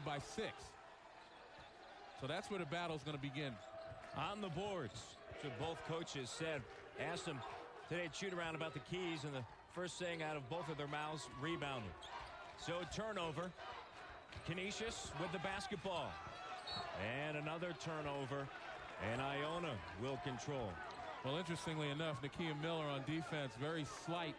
Iona by 6. So that's where the battle's going to begin. On the boards, so both coaches said, asked them today at shoot-around about the keys, and the first saying out of both of their mouths, rebounding. So turnover. Canisius with the basketball. And another turnover, and Iona will control. Well, interestingly enough, Nakia Miller on defense, very slight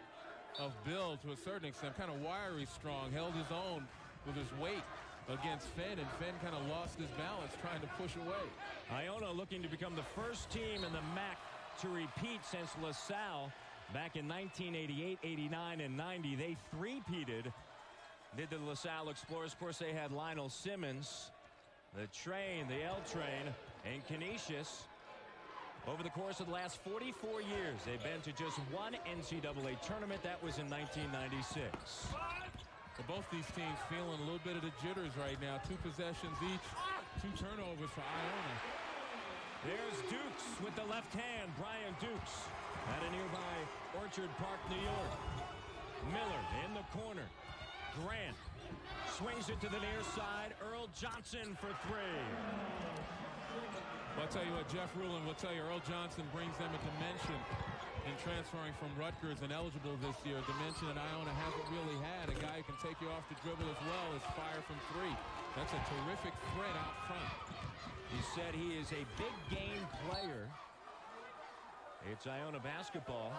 of build to a certain extent, kind of wiry strong, held his own with his weight against Fenn, and Fenn kind of lost his balance trying to push away. Iona looking to become the first team in the MAAC to repeat since LaSalle back in 1988, 89, and 90. They three-peated. Did the LaSalle Explorers. Of course, they had Lionel Simmons, the Train, the L Train, and Canisius. Over the course of the last 44 years, they've been to just one NCAA tournament. That was in 1996. Well, both these teams feeling a little bit of the jitters right now. 2 possessions each, 2 turnovers for Iona. There's Dukes with the left hand. Brian Dukes at a nearby Orchard Park, New York. Miller in the corner. Grant swings it to the near side. Earl Johnson for 3. Well, I'll tell you what, Jeff Rulin will tell you, Earl Johnson brings them a dimension in transferring from Rutgers and eligible this year. A dimension that Iona hasn't really had. A guy who can take you off the dribble as well as fire from 3. That's a terrific threat out front. He said he is a big game player. It's Iona basketball.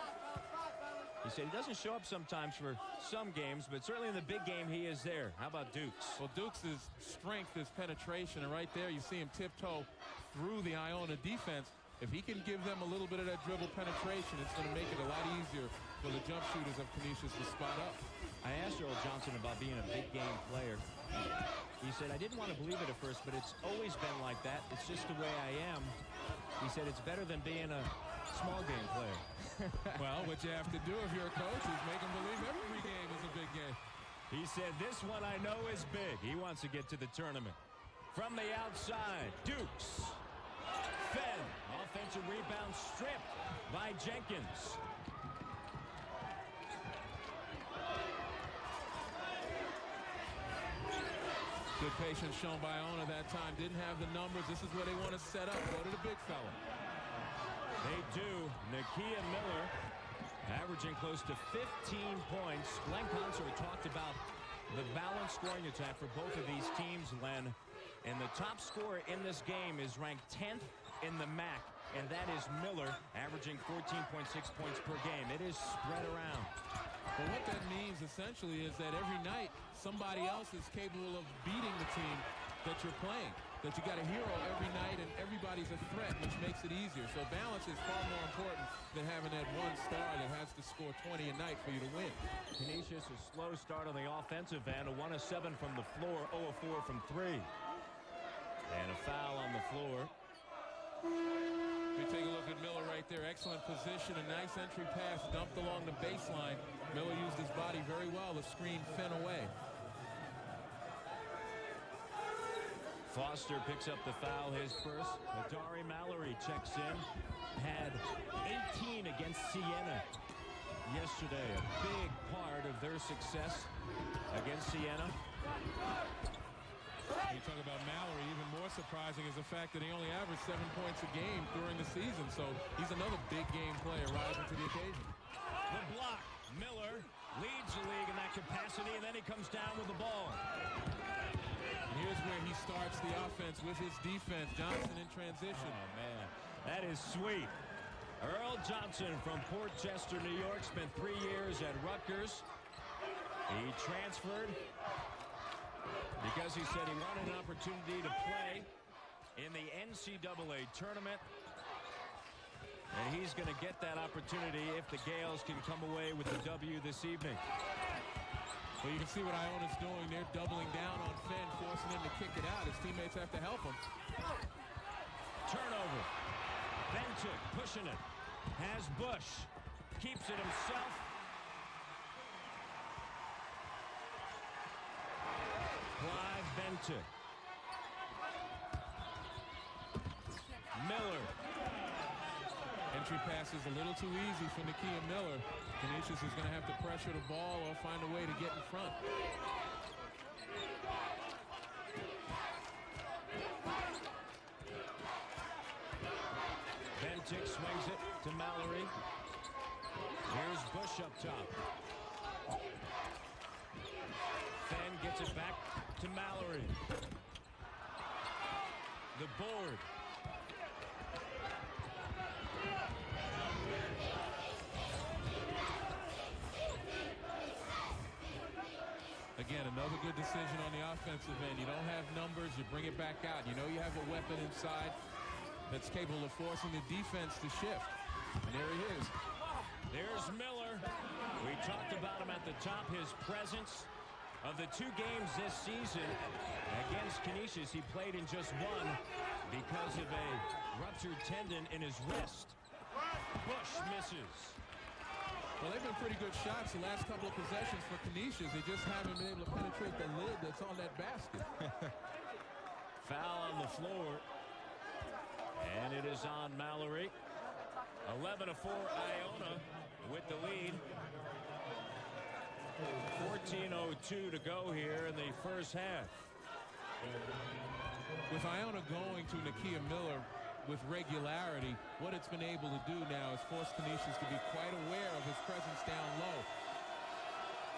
He said he doesn't show up sometimes for some games, but certainly in the big game he is there. How about Dukes? Well, Dukes' strength is penetration, and right there you see him tiptoe through the Iona defense. If he can give them a little bit of that dribble penetration, it's going to make it a lot easier for the jump shooters of Canisius to spot up. I asked Earl Johnson about being a big game player. He said, I didn't want to believe it at first, but it's always been like that. It's just the way I am. He said it's better than being a small game player. Well, what you have to do if you're a coach is make them believe every game is a big game. He said, this one I know is big. He wants to get to the tournament. From the outside, Dukes. Fenn, offensive rebound stripped by Jenkins. Good patience shown by Iona that time. Didn't have the numbers. This is where they want to set up. Go to the big fella. They do. Nakia Miller averaging close to 15 points. Glenn Consor talked about the balanced scoring attack for both of these teams, Len. And the top scorer in this game is ranked 10th in the MAAC, and that is Miller, averaging 14.6 points per game. It is spread around. Well, what that means essentially is that every night somebody else is capable of beating the team that you're playing. That you got a hero every night and everybody's a threat, which makes it easier. So balance is far more important than having that one star that has to score 20 a night for you to win. Canisius, a slow start on the offensive end, a 1 of 7 from the floor, 0 of 4 from 3. And a foul on the floor. We take a look at Miller right there. Excellent position, a nice entry pass dumped along the baseline. Miller used his body very well to screen Fenn away. Foster picks up the foul, his first. Adari Mallory checks in. Had 18 against Siena yesterday. A big part of their success against Siena. You talk about Mallory, even more surprising is the fact that he only averaged 7 points a game during the season. So he's another big game player rising to the occasion. The block. Miller leads the league in that capacity, and then he comes down with the ball. And here's where he starts the offense with his defense. Johnson in transition. Oh, man. That is sweet. Earl Johnson from Port Chester, New York, spent 3 years at Rutgers. He transferred because he said he wanted an opportunity to play in the NCAA tournament. And he's going to get that opportunity if the Gales can come away with the W this evening. Well, you can see what Iona's doing. They're doubling down on Fenn, forcing him to kick it out. His teammates have to help him. Turnover. Bentic pushing it. Has Bush. Keeps it himself. Clive Bentic. Miller. Entry pass is a little too easy for Nakia Miller. Canisius is going to have to pressure the ball or find a way to get in front. 6 swings it to Mallory. Here's Bush up top. Fenn gets it back to Mallory. The board. Again, another good decision on the offensive end. You don't have numbers, you bring it back out. You know you have a weapon inside that's capable of forcing the defense to shift. And there he is. There's Miller. We talked about him at the top. His presence of the 2 games this season against Canisius, he played in just 1 because of a ruptured tendon in his wrist. Bush misses. Well, they've been pretty good shots the last couple of possessions for Canisius. They just haven't been able to penetrate the lid that's on that basket. Foul on the floor. And it is on Mallory. 11-4 Iona with the lead. 14:02 to go here in the first half. With Iona going to Nakia Miller with regularity, what it's been able to do now is force Canisius to be quite aware of his presence down low.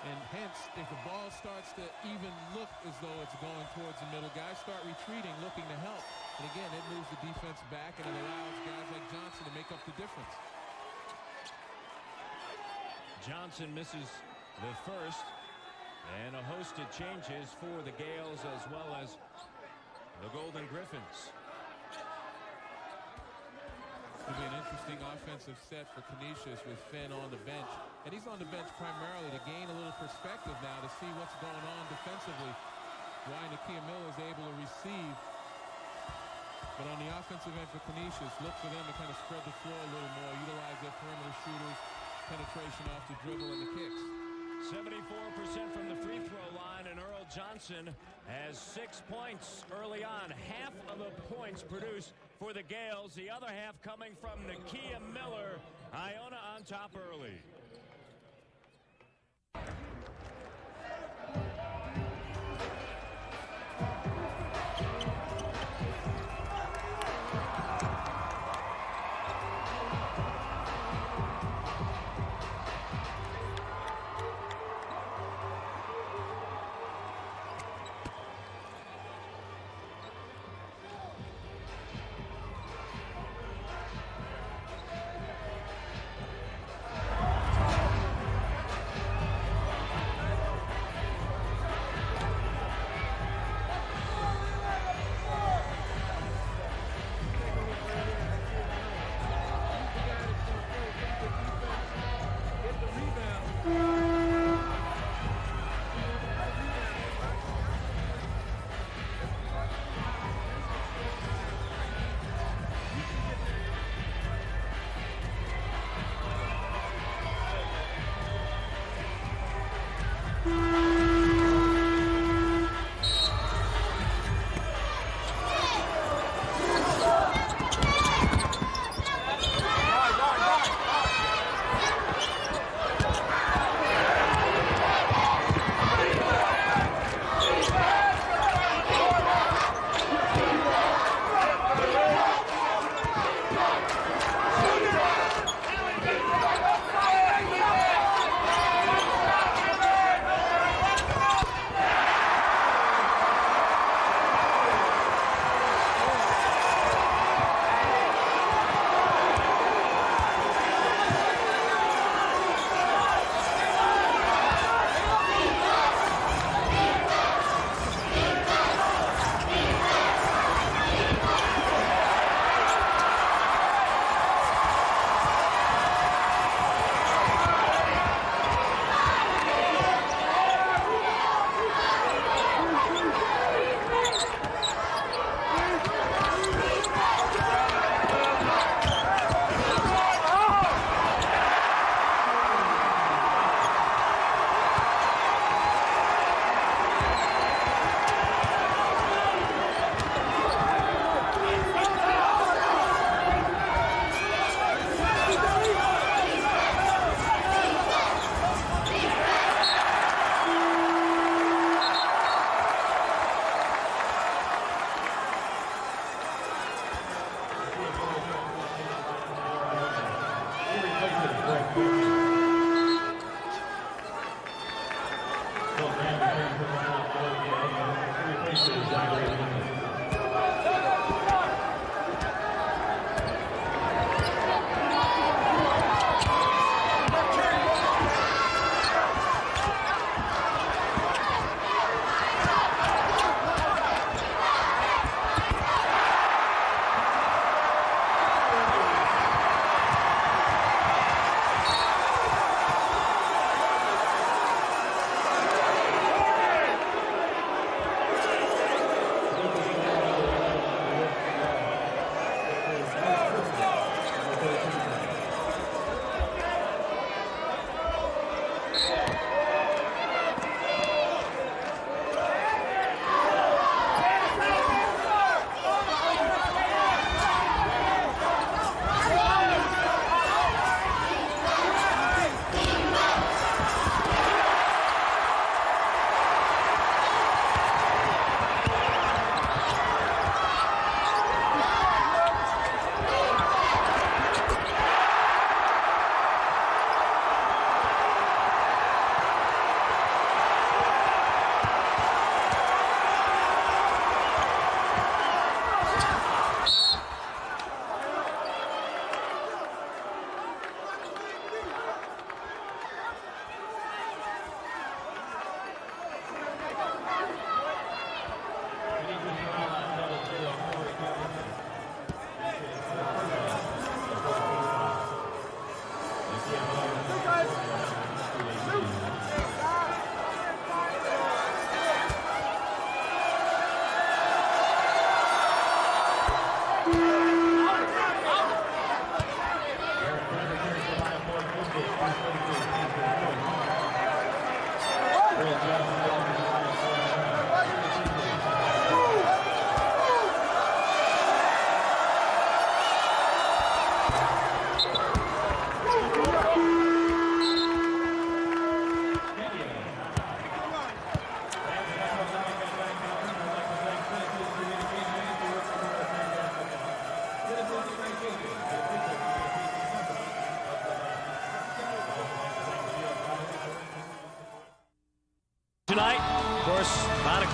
And hence, if the ball starts to even look as though it's going towards the middle, guys start retreating, looking to help. And again, it moves the defense back and it allows guys like Johnson to make up the difference. Johnson misses the first, and a host of changes for the Gales as well as the Golden Griffins. It'll be an interesting offensive set for Canisius with Fenn on the bench. And he's on the bench primarily to gain a little perspective now to see what's going on defensively. Why Nakia Miller is able to receive. But on the offensive end for Canisius, look for them to kind of spread the floor a little more, utilize their perimeter shooters, penetration off the dribble and the kicks. 74% from the free throw line, and Earl Johnson has 6 points early on. Half of the points produced for the Gales, the other half coming from Nakia Miller. Iona on top early.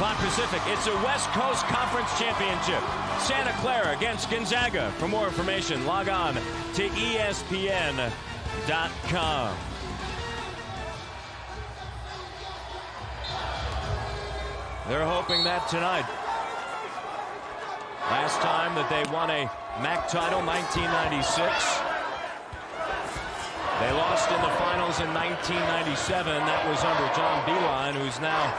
o'clock Pacific. It's a West Coast Conference Championship. Santa Clara against Gonzaga. For more information, log on to ESPN.com. They're hoping that tonight. Last time that they won a MAAC title, 1996. They lost in the finals in 1997. That was under John Beeline, who's now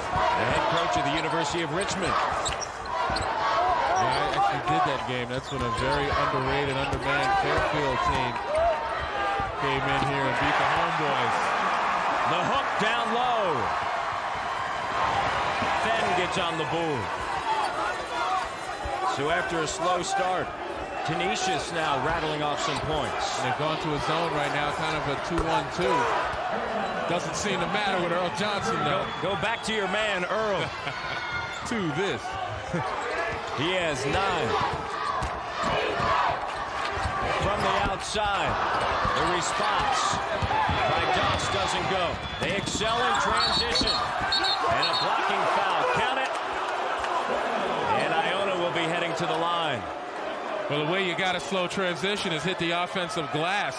the head coach of the University of Richmond. Yeah, I actually did that game. That's when a very underrated, undermanned Fairfield team came in here and beat the Homeboys. The hook down low. Fenn gets on the board. So after a slow start, Canisius now rattling off some points. And they've gone to a zone right now, kind of a 2-1-2. Doesn't seem to matter with Earl Johnson, though. Go back to your man, Earl. To this. He has 9. From the outside, the response by Doss doesn't go. They excel in transition. And a blocking foul. Count it. And Iona will be heading to the line. Well, the way you got to slow transition is hit the offensive glass.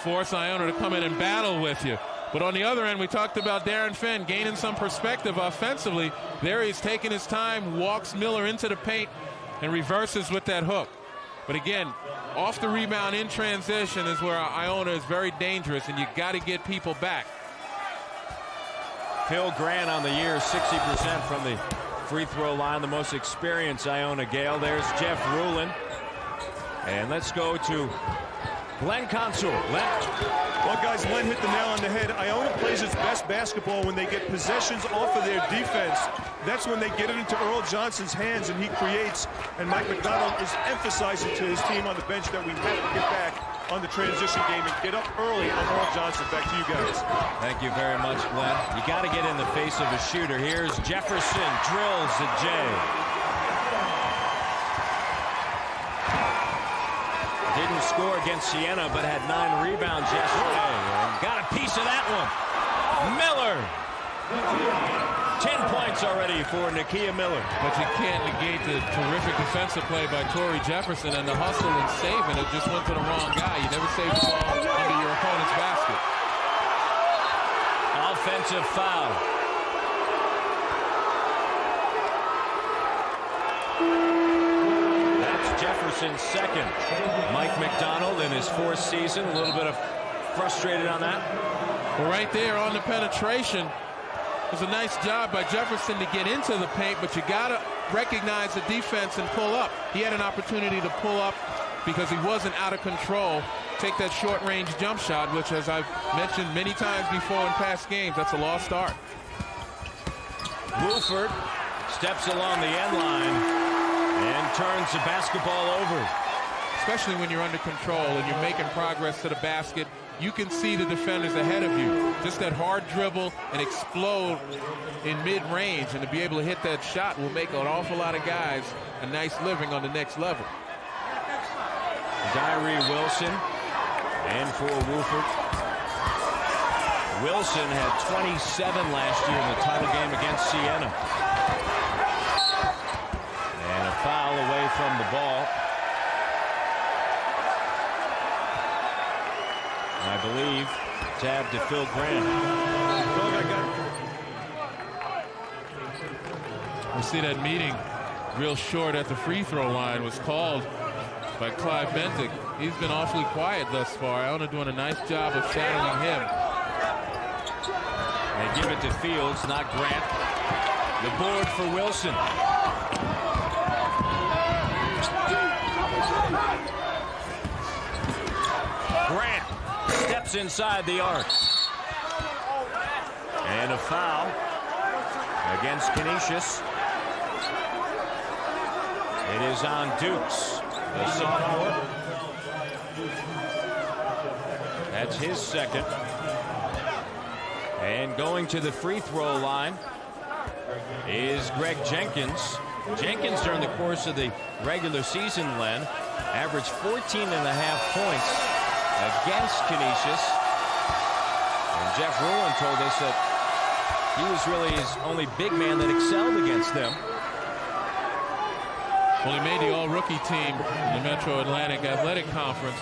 Force Iona to come in and battle with you. But on the other end, we talked about Darren Fenn gaining some perspective offensively. There he's taking his time, walks Miller into the paint, and reverses with that hook. But again, off the rebound in transition is where Iona is very dangerous, and you got to get people back. Phil Grant on the year, 60% from the free throw line, the most experienced Iona Gale. There's Jeff Rulin. And let's go to Glenn Consor. Glenn. Well, guys, Len hit the nail on the head. Iona plays its best basketball when they get possessions off of their defense. That's when they get it into Earl Johnson's hands and he creates. And Mike McDonald is emphasizing to his team on the bench that we have to get back on the transition game and get up early on Earl Johnson. Back to you guys. Thank you very much, Glenn. You got to get in the face of a shooter. Here's Jefferson, drills the J. Didn't score against Siena, but had 9 rebounds yesterday. And got a piece of that one. Miller. 10 points already for Nakia Miller. But you can't negate the terrific defensive play by Torrey Jefferson and the hustle and saving. It just went to the wrong guy. You never save the ball under your opponent's basket. Offensive foul. Jefferson's second. Mike McDonald in his 4th season, a little bit of frustrated on that. Well, right there on the penetration, it was a nice job by Jefferson to get into the paint, but you got to recognize the defense and pull up. He had an opportunity to pull up because he wasn't out of control. Take that short-range jump shot, which, as I've mentioned many times before in past games, that's a lost art. Woolford steps along the end line and turns the basketball over. Especially when you're under control and you're making progress to the basket, you can see the defenders ahead of you. Just that hard dribble and explode in mid-range, and to be able to hit that shot will make an awful lot of guys a nice living on the next level. Diary Wilson, and for Woolford. Wilson had 27 last year in the title game against Siena. And a foul away from the ball. I believe tab to Phil Grant. We see that meeting real short at the free throw line was called by Clive Bentic. He's been awfully quiet thus far. Iona doing a nice job of shadowing him. They give it to Fields, not Grant. The board for Wilson. Grant steps inside the arc. And a foul against Canisius. It is on Dukes, the sophomore. That's his second. And going to the free throw line is Greg Jenkins. Jenkins, during the course of the regular season, Len, averaged 14.5 points against Canisius. And Jeff Rulin told us that He was really his only big man that excelled against them. Well, he made the all-rookie team in the Metro Atlantic Athletic Conference.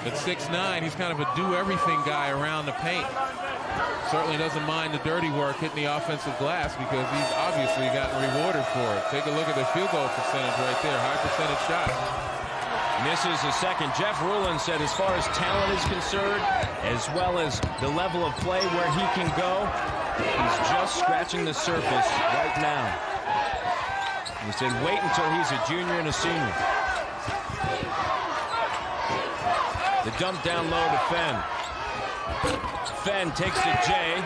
At 6'9", he's kind of a do-everything guy around the paint. Certainly doesn't mind the dirty work hitting the offensive glass because he's obviously gotten rewarded for it. Take a look at the field goal percentage right there. High percentage shot. Misses a second. Jeff Rulin said as far as talent is concerned, as well as the level of play where he can go, he's just scratching the surface right now. He said wait until he's a junior and a senior. The dump down low to Fenn. Fenn takes to Jay.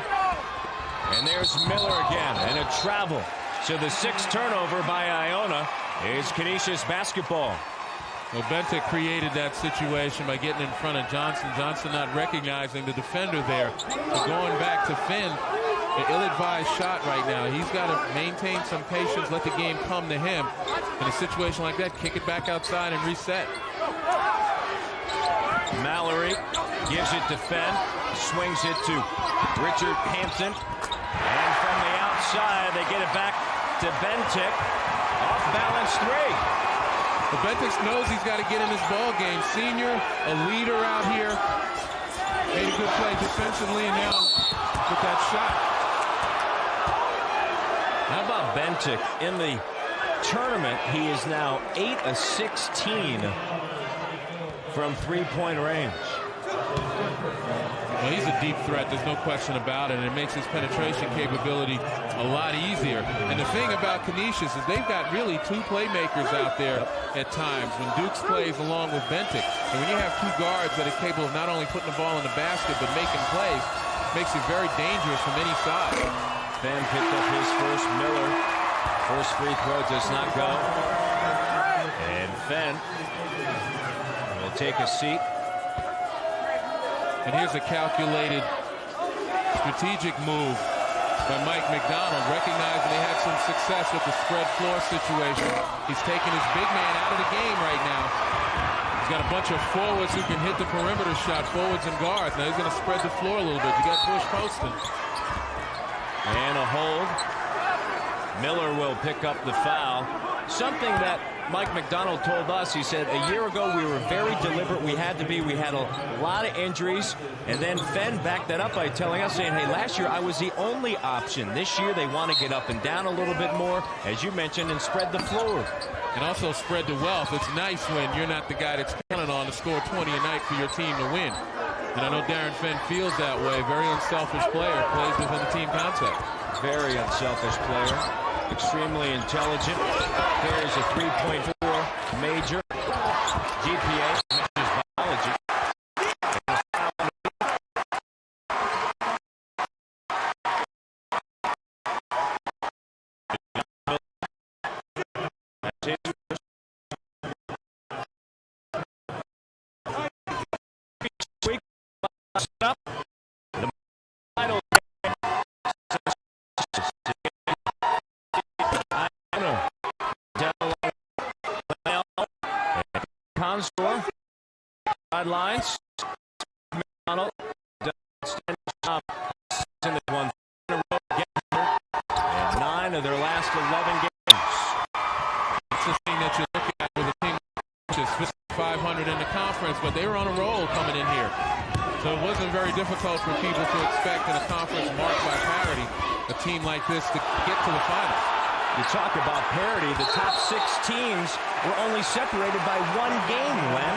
And there's Miller again. And a travel. So the sixth turnover by Iona is Canisius basketball. Well, Bentic created that situation by getting in front of Johnson. Johnson not recognizing the defender there. But going back to Fenn, an ill-advised shot right now. He's got to maintain some patience, let the game come to him. In a situation like that, kick it back outside and reset. Mallory gives it to Fenn, swings it to Richard Hampton, and from the outside they get it back to Bentic. Off balance three. But Bentic knows he's got to get in this ball game. Senior, a leader out here, made a good play defensively, and now with that shot. How about Bentic in the tournament? He is now 8 of 16. From three-point range. Well, he's a deep threat. There's no question about it. And it makes his penetration capability a lot easier. And the thing about Canisius is they've got really two playmakers out there at times when Dukes plays along with Bentic. And when you have two guards that are capable of not only putting the ball in the basket but making plays, makes it very dangerous from any side. Fenn picked up his first. Miller. First free throw does not go. And Fenn take a seat. And here's a calculated strategic move by Mike McDonald, recognizing they had some success with the spread floor situation. He's taking his big man out of the game right now. He's got a bunch of forwards who can hit the perimeter shot, forwards and guards. Now he's going to spread the floor a little bit. You got Bush posting. And a hold. Miller will pick up the foul. Something that Mike McDonald told us, he said a year ago we were very deliberate. We had to be. We had a lot of injuries. And then Fenn backed that up by telling us, saying, hey, last year I was the only option. This year they want to get up and down a little bit more, as you mentioned, and spread the floor. And also spread the wealth. It's nice when you're not the guy that's counting on to score 20 a night for your team to win. And I know Darren Fenn feels that way. Very unselfish player, plays within the team concept. Very unselfish player. Extremely intelligent. Carries a 3.4 major. GPA. Mentions biology. Constor, sidelines. McDonald does a job in this one in a row again, and 9 of their last 11 games. It's the thing that you look at with a team just 500 in the conference, but they were on a roll coming in here. So it wasn't very difficult for people to expect in a conference marked by parity, a team like this to get to the finals. You talk about parity, the top 6 teams were only separated by 1 game, Len.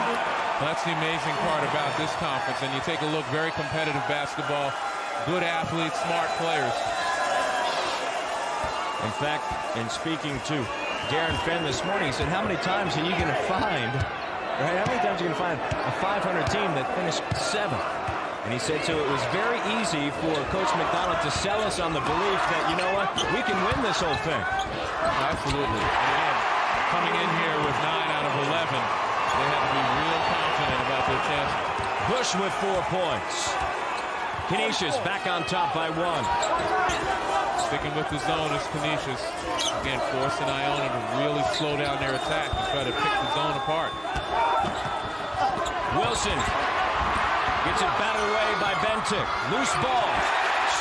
Well, that's the amazing part about this conference. And you take a look, very competitive basketball, good athletes, smart players. In fact, in speaking to Darren Fenn this morning, he said, how many times are you going to find, right? How many times are you going to find a 500 team that finished 7th? And he said, so it was very easy for Coach McDonald to sell us on the belief that, you know what, we can win this whole thing. Absolutely. And again, coming in here with 9 out of 11, they have to be real confident about their chances. Bush with 4 points. Canisius back on top by 1. Sticking with the zone is Canisius. Again, forcing Iona to really slow down their attack and try to pick the zone apart. Wilson gets it batted away by Bentic. Loose ball.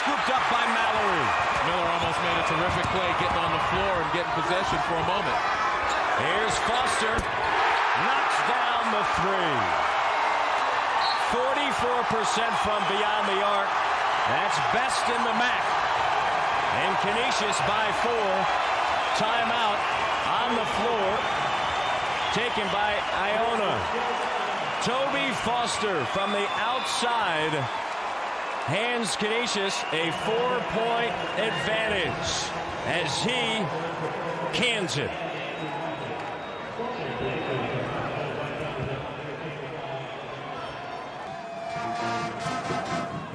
scooped up by Mallory. Miller almost made a terrific play getting on the floor and getting possession for a moment. Here's Foster. Knocks down the three. 44% from beyond the arc. That's best in the MAAC. And Canisius by 4. Timeout on the floor. Taken by Iona. Toby Foster from the outside hands Canisius a 4-point advantage as he cans it.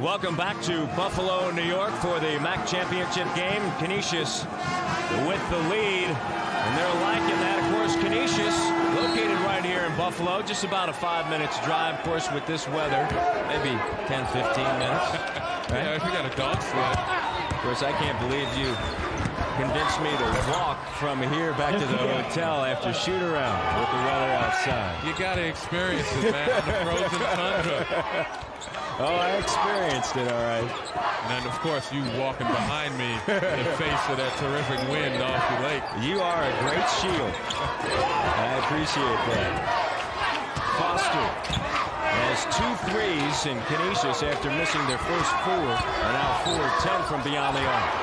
Welcome back to Buffalo, New York for the MAAC championship game. Canisius with the lead, and they're liking that. Of course, Canisius located right here in Buffalo, just about a 5 minutes drive, of course, with this weather, maybe 10, 15 minutes. Right? Yeah, if you got a dog sled. Of course, I can't believe you convinced me to walk from here back to the hotel after shoot around with the weather outside. You got to experience it, man. The frozen tundra. Oh, I experienced it, all right. And then, of course, you walking behind me in the face of that terrific wind off the lake. You are a great shield. I appreciate that. Foster has 2 threes in Canisius after missing their first 4. And now 4-10 from beyond the arc.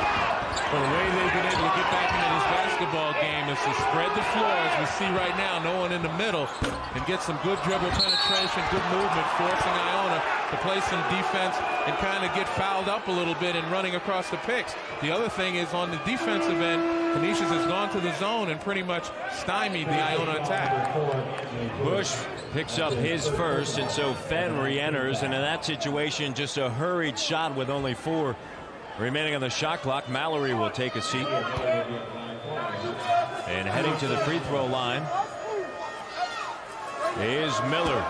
Well, the way they've been able to get back into this basketball game is to spread the floor, as we see right now, no one in the middle, and get some good dribble penetration, good movement, forcing Iona to play some defense and kind of get fouled up a little bit and running across the picks. The other thing is on the defensive end, Canisius has gone to the zone and pretty much stymied the Iona attack. Bush picks up his first, and so Fenn re-enters, and in that situation, just a hurried shot with only 4 remaining on the shot clock. Mallory will take a seat. And heading to the free throw line is Miller.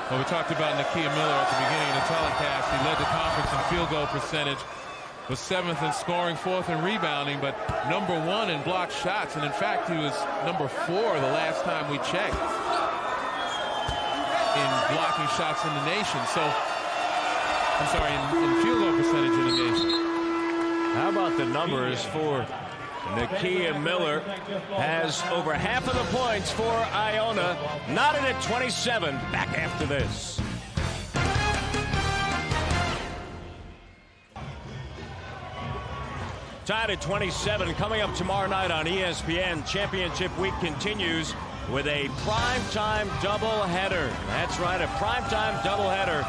Well, we talked about Nakia Miller at the beginning of the telecast. He led the conference in field goal percentage, was 7th in scoring, 4th in rebounding, but number 1 in blocked shots. And in fact, he was number 4 the last time we checked in blocking shots in the nation. So, I'm sorry, in field goal percentage in the nation. How about the numbers for Nakia Miller? Has over half of the points for Iona. Knotted at 27. Back after this. Tied at 27. Coming up tomorrow night on ESPN. Championship week continues with a primetime doubleheader. That's right, a primetime doubleheader.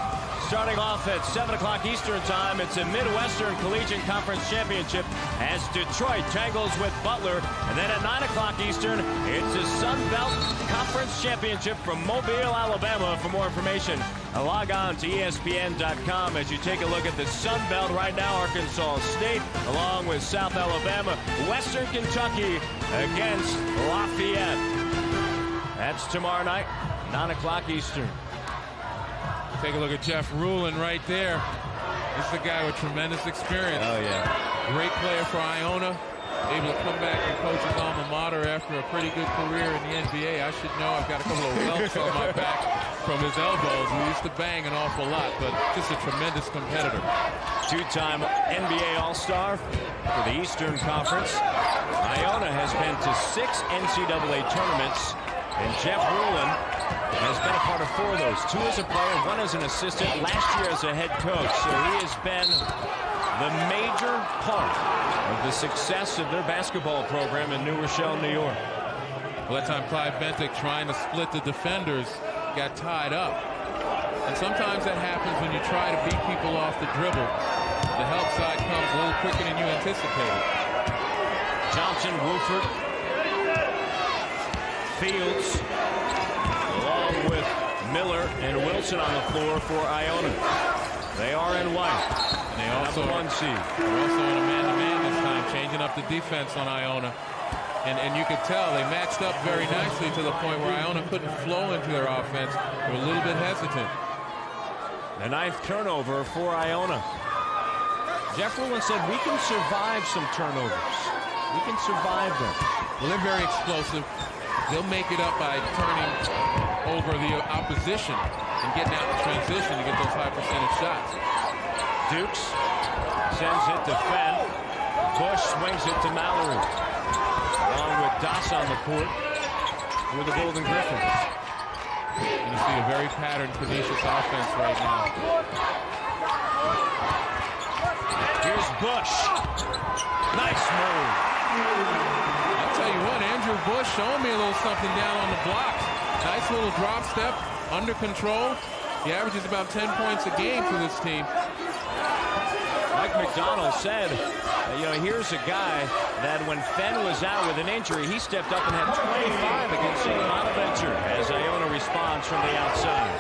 Starting off at 7 o'clock Eastern time, it's a Midwestern Collegiate Conference Championship as Detroit tangles with Butler. And then at 9 o'clock Eastern, it's a Sun Belt Conference Championship from Mobile, Alabama. For more information, log on to ESPN.com as you take a look at the Sun Belt right now. Arkansas State, along with South Alabama, Western Kentucky against Lafayette. That's tomorrow night, 9 o'clock Eastern. Take a look at Jeff Rulin right there. This is a guy with tremendous experience. Oh, yeah. Great player for Iona. Able to come back and coach his alma mater after a pretty good career in the NBA. I should know. I've got a couple of welts on my back from his elbows. We used to bang an awful lot, but just a tremendous competitor. 2-time NBA All-Star for the Eastern Conference. Iona has been to 6 NCAA tournaments, and Jeff Rulin has been a part of 4 of those. 2 as a player, 1 as an assistant, last year as a head coach. So he has been the major part of the success of their basketball program in New Rochelle, New York. Well, that time Clive Bentic trying to split the defenders got tied up. And sometimes that happens when you try to beat people off the dribble. The help side comes a little quicker than you anticipated. Johnson, Wolford, Fields, along with Miller and Wilson on the floor for Iona. They are in white. And they also have 1 seed. They're also in a man-to-man this time, changing up the defense on Iona. And you could tell they matched up very nicely to the point where Iona couldn't flow into their offense. They were a little bit hesitant. The 9th turnover for Iona. Jeff Rulin said, we can survive some turnovers. We can survive them. Well, they're very explosive. They'll make it up by turning over the opposition and getting out in transition to get those high percentage shots. Dukes sends it to Fenn. Bush swings it to Mallory. Along with Das on the court for the Golden Griffins. And you see a very patterned Canisius offense right now. Here's Bush. Nice move. I'll tell you what, Andrew Bush showing me a little something down on the blocks. Nice little drop step, under control. He averages about 10 points a game for this team. Mike McDonald said, here's a guy that when Fenn was out with an injury, he stepped up and had 25 against St. Bonaventure as Iona responds from the outside.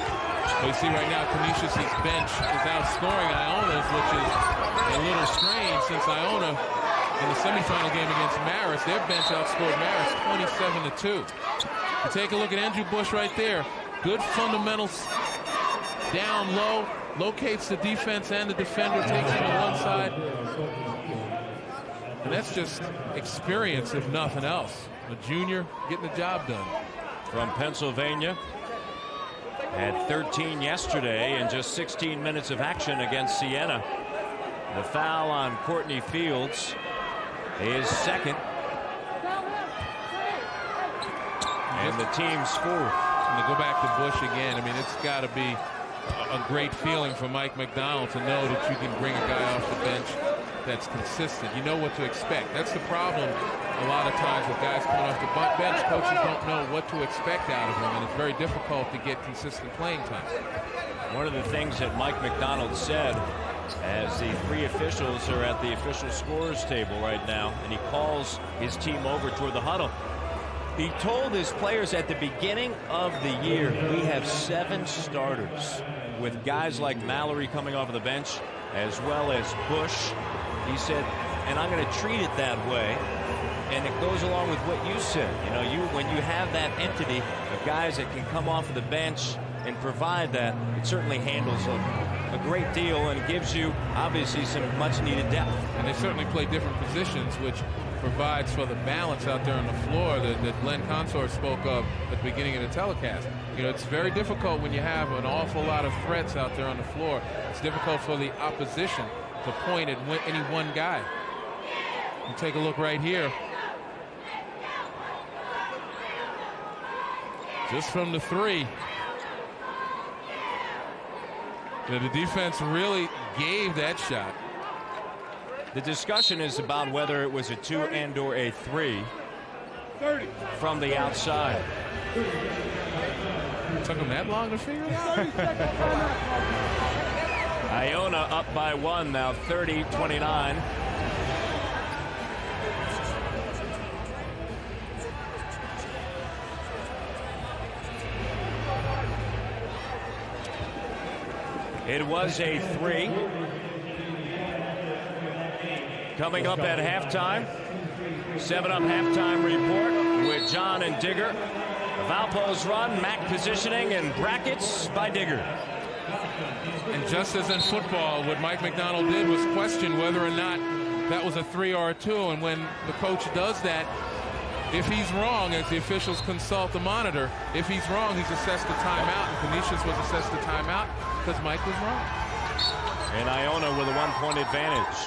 Well, you see right now, Canisius' bench is outscoring Iona's, which is a little strange since Iona, in the semifinal game against Marist, their bench outscored Marist 27-2. You take a look at Andrew Bush right there. Good fundamentals down low, locates the defense and the defender, takes him to one side. And that's just experience, if nothing else. A junior getting the job done. From Pennsylvania. Had 13 yesterday in just 16 minutes of action against Siena. The foul on Courtney Fields is second. And the team's fourth. And to go back to Bush again, I mean, it's got to be a great feeling for Mike McDonald to know that you can bring a guy off the bench that's consistent. You know what to expect. That's the problem a lot of times with guys coming off the bench. Coaches don't know what to expect out of them, and it's very difficult to get consistent playing time. One of the things that Mike McDonald said as the three officials are at the official scorers table right now, and he calls his team over toward the huddle. He told his players at the beginning of the year, we have 7 starters with guys like Mallory coming off of the bench as well as Bush. He said, and I'm going to treat it that way. And it goes along with what you said. When you have that entity of guys that can come off of the bench and provide that, it certainly handles a great deal and gives you obviously some much needed depth. And they certainly play different positions, which provides for the balance out there on the floor that Glenn Consor spoke of at the beginning of the telecast. It's very difficult when you have an awful lot of threats out there on the floor. It's difficult for the opposition to point at any one guy. You take a look right here. Just from the three. The defense really gave that shot. The discussion is about whether it was a 2 and or a 3 from the outside. It took them that long to figure it out? Iona up by 1 now, 30-29. It was a 3. Coming up at halftime, 7-Up halftime report with John and Digger. Valpo's run, MAAC positioning, and brackets by Digger. And just as in football, what Mike McDonald did was question whether or not that was a 3 or a 2. And when the coach does that, if he's wrong, as the officials consult the monitor, if he's wrong, he's assessed a timeout. And Canisius was assessed a timeout because Mike was wrong. And Iona with a 1-point advantage.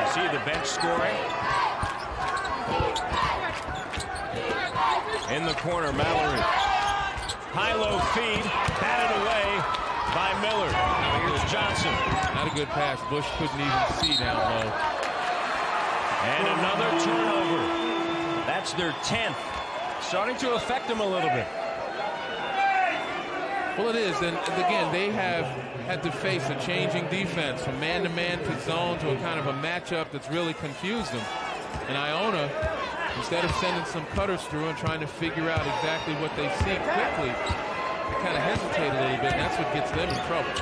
You see the bench scoring. In the corner, Mallory. High-low feed, batted away by Miller. Now here's Johnson. Not a good pass. Bush couldn't even see down low. And another turnover. That's their 10th. Starting to affect them a little bit. Well, it is. And again, they have had to face a changing defense from man-to-man to zone to a kind of a matchup that's really confused them. And Iona, instead of sending some cutters through and trying to figure out exactly what they see quickly, they kind of hesitate a little bit, and that's what gets them in trouble.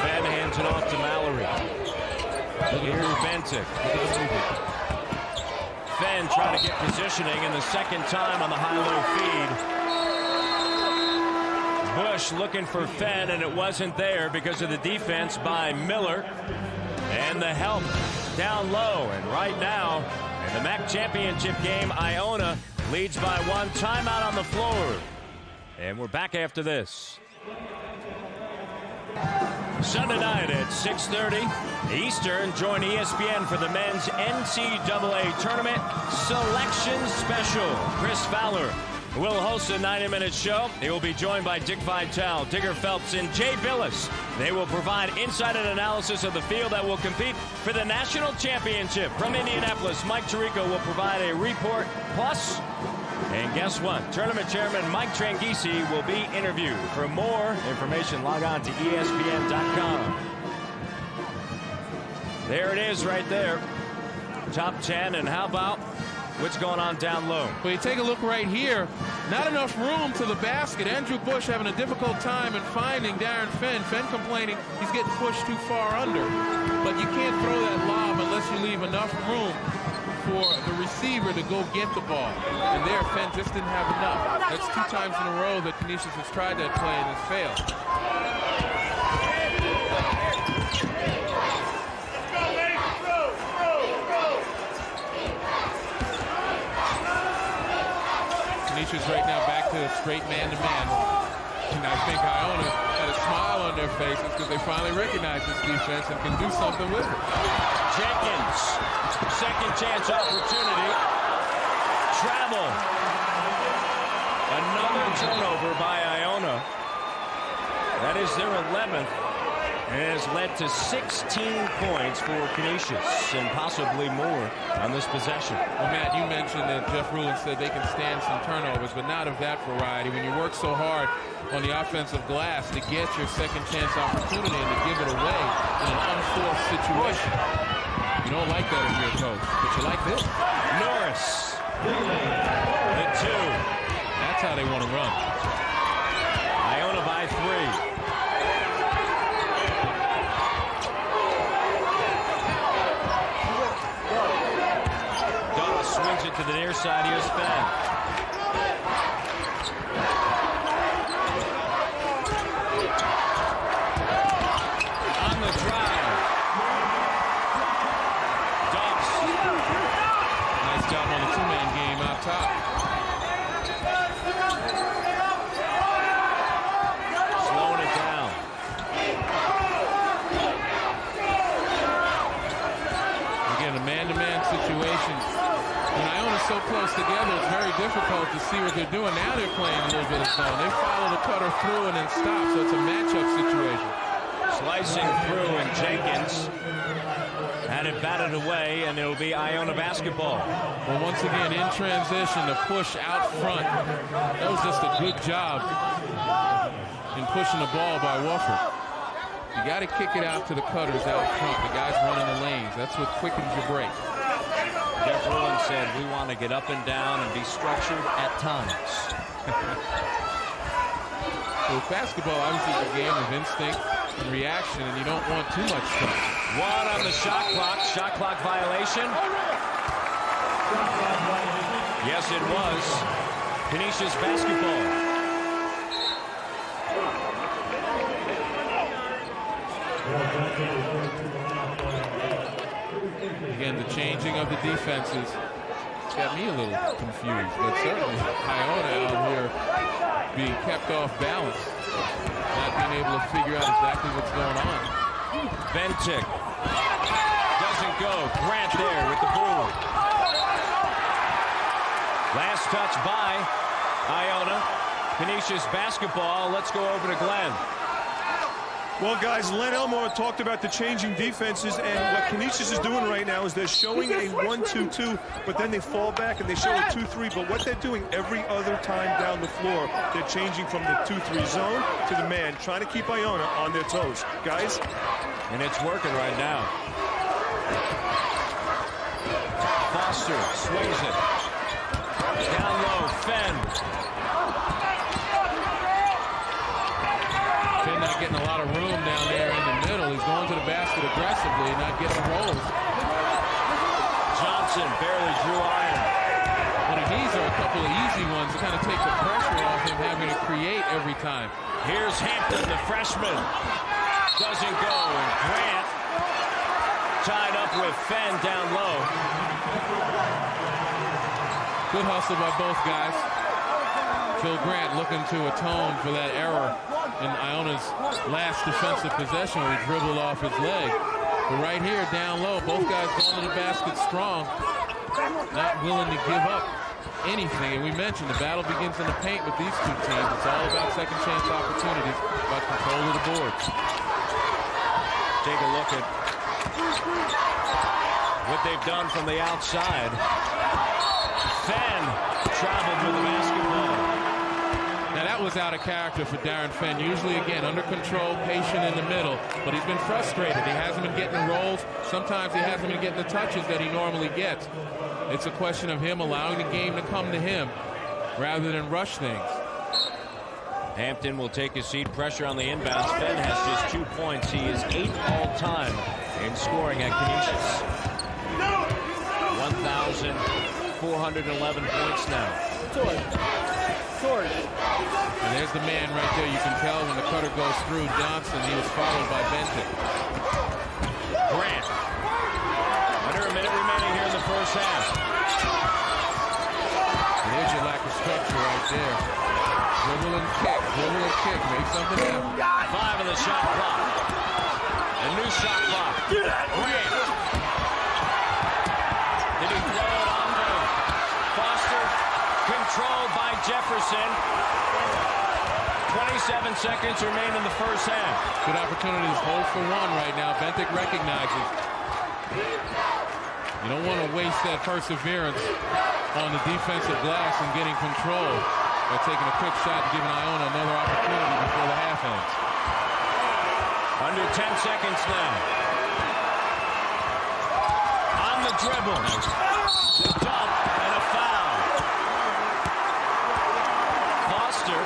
Fenn hands it off to Mallory. Here's Bentic. Fenn trying to get positioning, and the second time on the high-low feed. Bush looking for Fenn, and it wasn't there because of the defense by Miller. And the help down low. And right now, in the MAAC championship game, Iona leads by 1. Timeout on the floor. And we're back after this. Sunday night at 6:30 Eastern, join ESPN for the men's NCAA Tournament Selection Special. Chris Fowler will host a 90-minute show. He will be joined by Dick Vitale, Digger Phelps, and Jay Billis. They will provide insight and analysis of the field that will compete for the national championship. From Indianapolis, Mike Tirico will provide a report. Plus, and guess what? Tournament chairman Mike Tranghese will be interviewed. For more information, log on to ESPN.com. There it is right there. Top 10. And how about what's going on down low? Well, you take a look right here. Not enough room to the basket. Andrew Bush having a difficult time in finding Darren Fenn. Fenn complaining he's getting pushed too far under. But you can't throw that lob unless you leave enough room for the receiver to go get the ball. And there, Fenn just didn't have enough. That's 2 times in a row that Canisius has tried that play and has failed. Canisius right now back to a straight man-to-man. And I think Iona had a smile on their faces because they finally recognize this defense and can do something with it. Jenkins, second chance opportunity. Travel. Another turnover by Iona. That is their 11th. And it has led to 16 points for Canisius and possibly more on this possession. Well, Matt, you mentioned that Jeff Ruland said they can stand some turnovers, but not of that variety. When you work so hard on the offensive glass to get your second chance opportunity and to give it away in an unforced situation. You don't like that if you're a coach, but you like this. Norris, the 2. That's how they want to run. Iona by 3. Swings it to the near side. Here's Fenn. On the drive. Dobbs. Nice job on the 2-man game out top. Slowing it down. Again, a man-to-man situation. When Iona's so close together, it's very difficult to see what they're doing. Now they're playing a little bit of zone. They follow the cutter through and then stop, so it's a matchup situation. Slicing through, and Jenkins had it batted away, and it'll be Iona basketball. Well, once again, in transition, the push out front. That was just a good job in pushing the ball by Wofford. You got to kick it out to the cutters out front, the guys running the lanes. That's what quickens your break. Jeff Ruland said we want to get up and down and be structured at times. Well, basketball obviously is a game of instinct and reaction, and you don't want too much stuff. 1 on the shot clock violation. Yes, it was. Canisius basketball. Again, the changing of the defenses got me a little confused, but certainly Iona out here being kept off balance, not being able to figure out exactly what's going on. Bentic doesn't go. Grant there with the ball. Last touch by Iona. Canisius basketball. Let's go over to Glenn. Well, guys, Len Elmore talked about the changing defenses, and what Canisius is doing right now is they're showing a 1-2-2, but then they fall back and they show a 2-3. But what they're doing every other time down the floor, they're changing from the 2-3 zone to the man, trying to keep Iona on their toes. Guys? And it's working right now. Foster swings it. Down low, Fenn. Fenn not getting a lot of room down there in the middle. He's going to the basket aggressively, not getting rolls. Johnson barely drew iron. But these are a couple of easy ones to kind of take the pressure off him having to create every time. Here's Hampton, the freshman. Doesn't go, and Grant tied up with Fenn down low. Good hustle by both guys. Phil Grant looking to atone for that error in Iona's last defensive possession where he dribbled off his leg. But right here, down low, both guys going to the basket strong, not willing to give up anything. And we mentioned the battle begins in the paint with these two teams. It's all about second chance opportunities, about control of the boards. Take a look at what they've done from the outside. Fenn traveled with the basketball. Now that was out of character for Darren Fenn. Usually, again, under control, patient in the middle. But he's been frustrated. He hasn't been getting the rolls. Sometimes he hasn't been getting the touches that he normally gets. It's a question of him allowing the game to come to him rather than rush things. Hampton will take his seat. Pressure on the inbounds. Fenn has just 2 points. He is 8th all-time in scoring at Canisius. 1,411 points now. And there's the man right there. You can tell when the cutter goes through Johnson. He was followed by Benton. Grant. Under a minute remaining here in the first half. And there's your lack of structure right there. Dribble and kick. Make something happen. 5 on the shot clock. A new shot clock. Grant. Did he throw it off of Foster? Controlled by Jefferson. 27 seconds remain in the first half. Good opportunities, hold for one right now. Bentic recognizes. You don't want to waste that perseverance on the defensive glass and getting control by taking a quick shot and giving Iona another opportunity before the half ends. Under 10 seconds now. On the dribble. The dump and a foul. Foster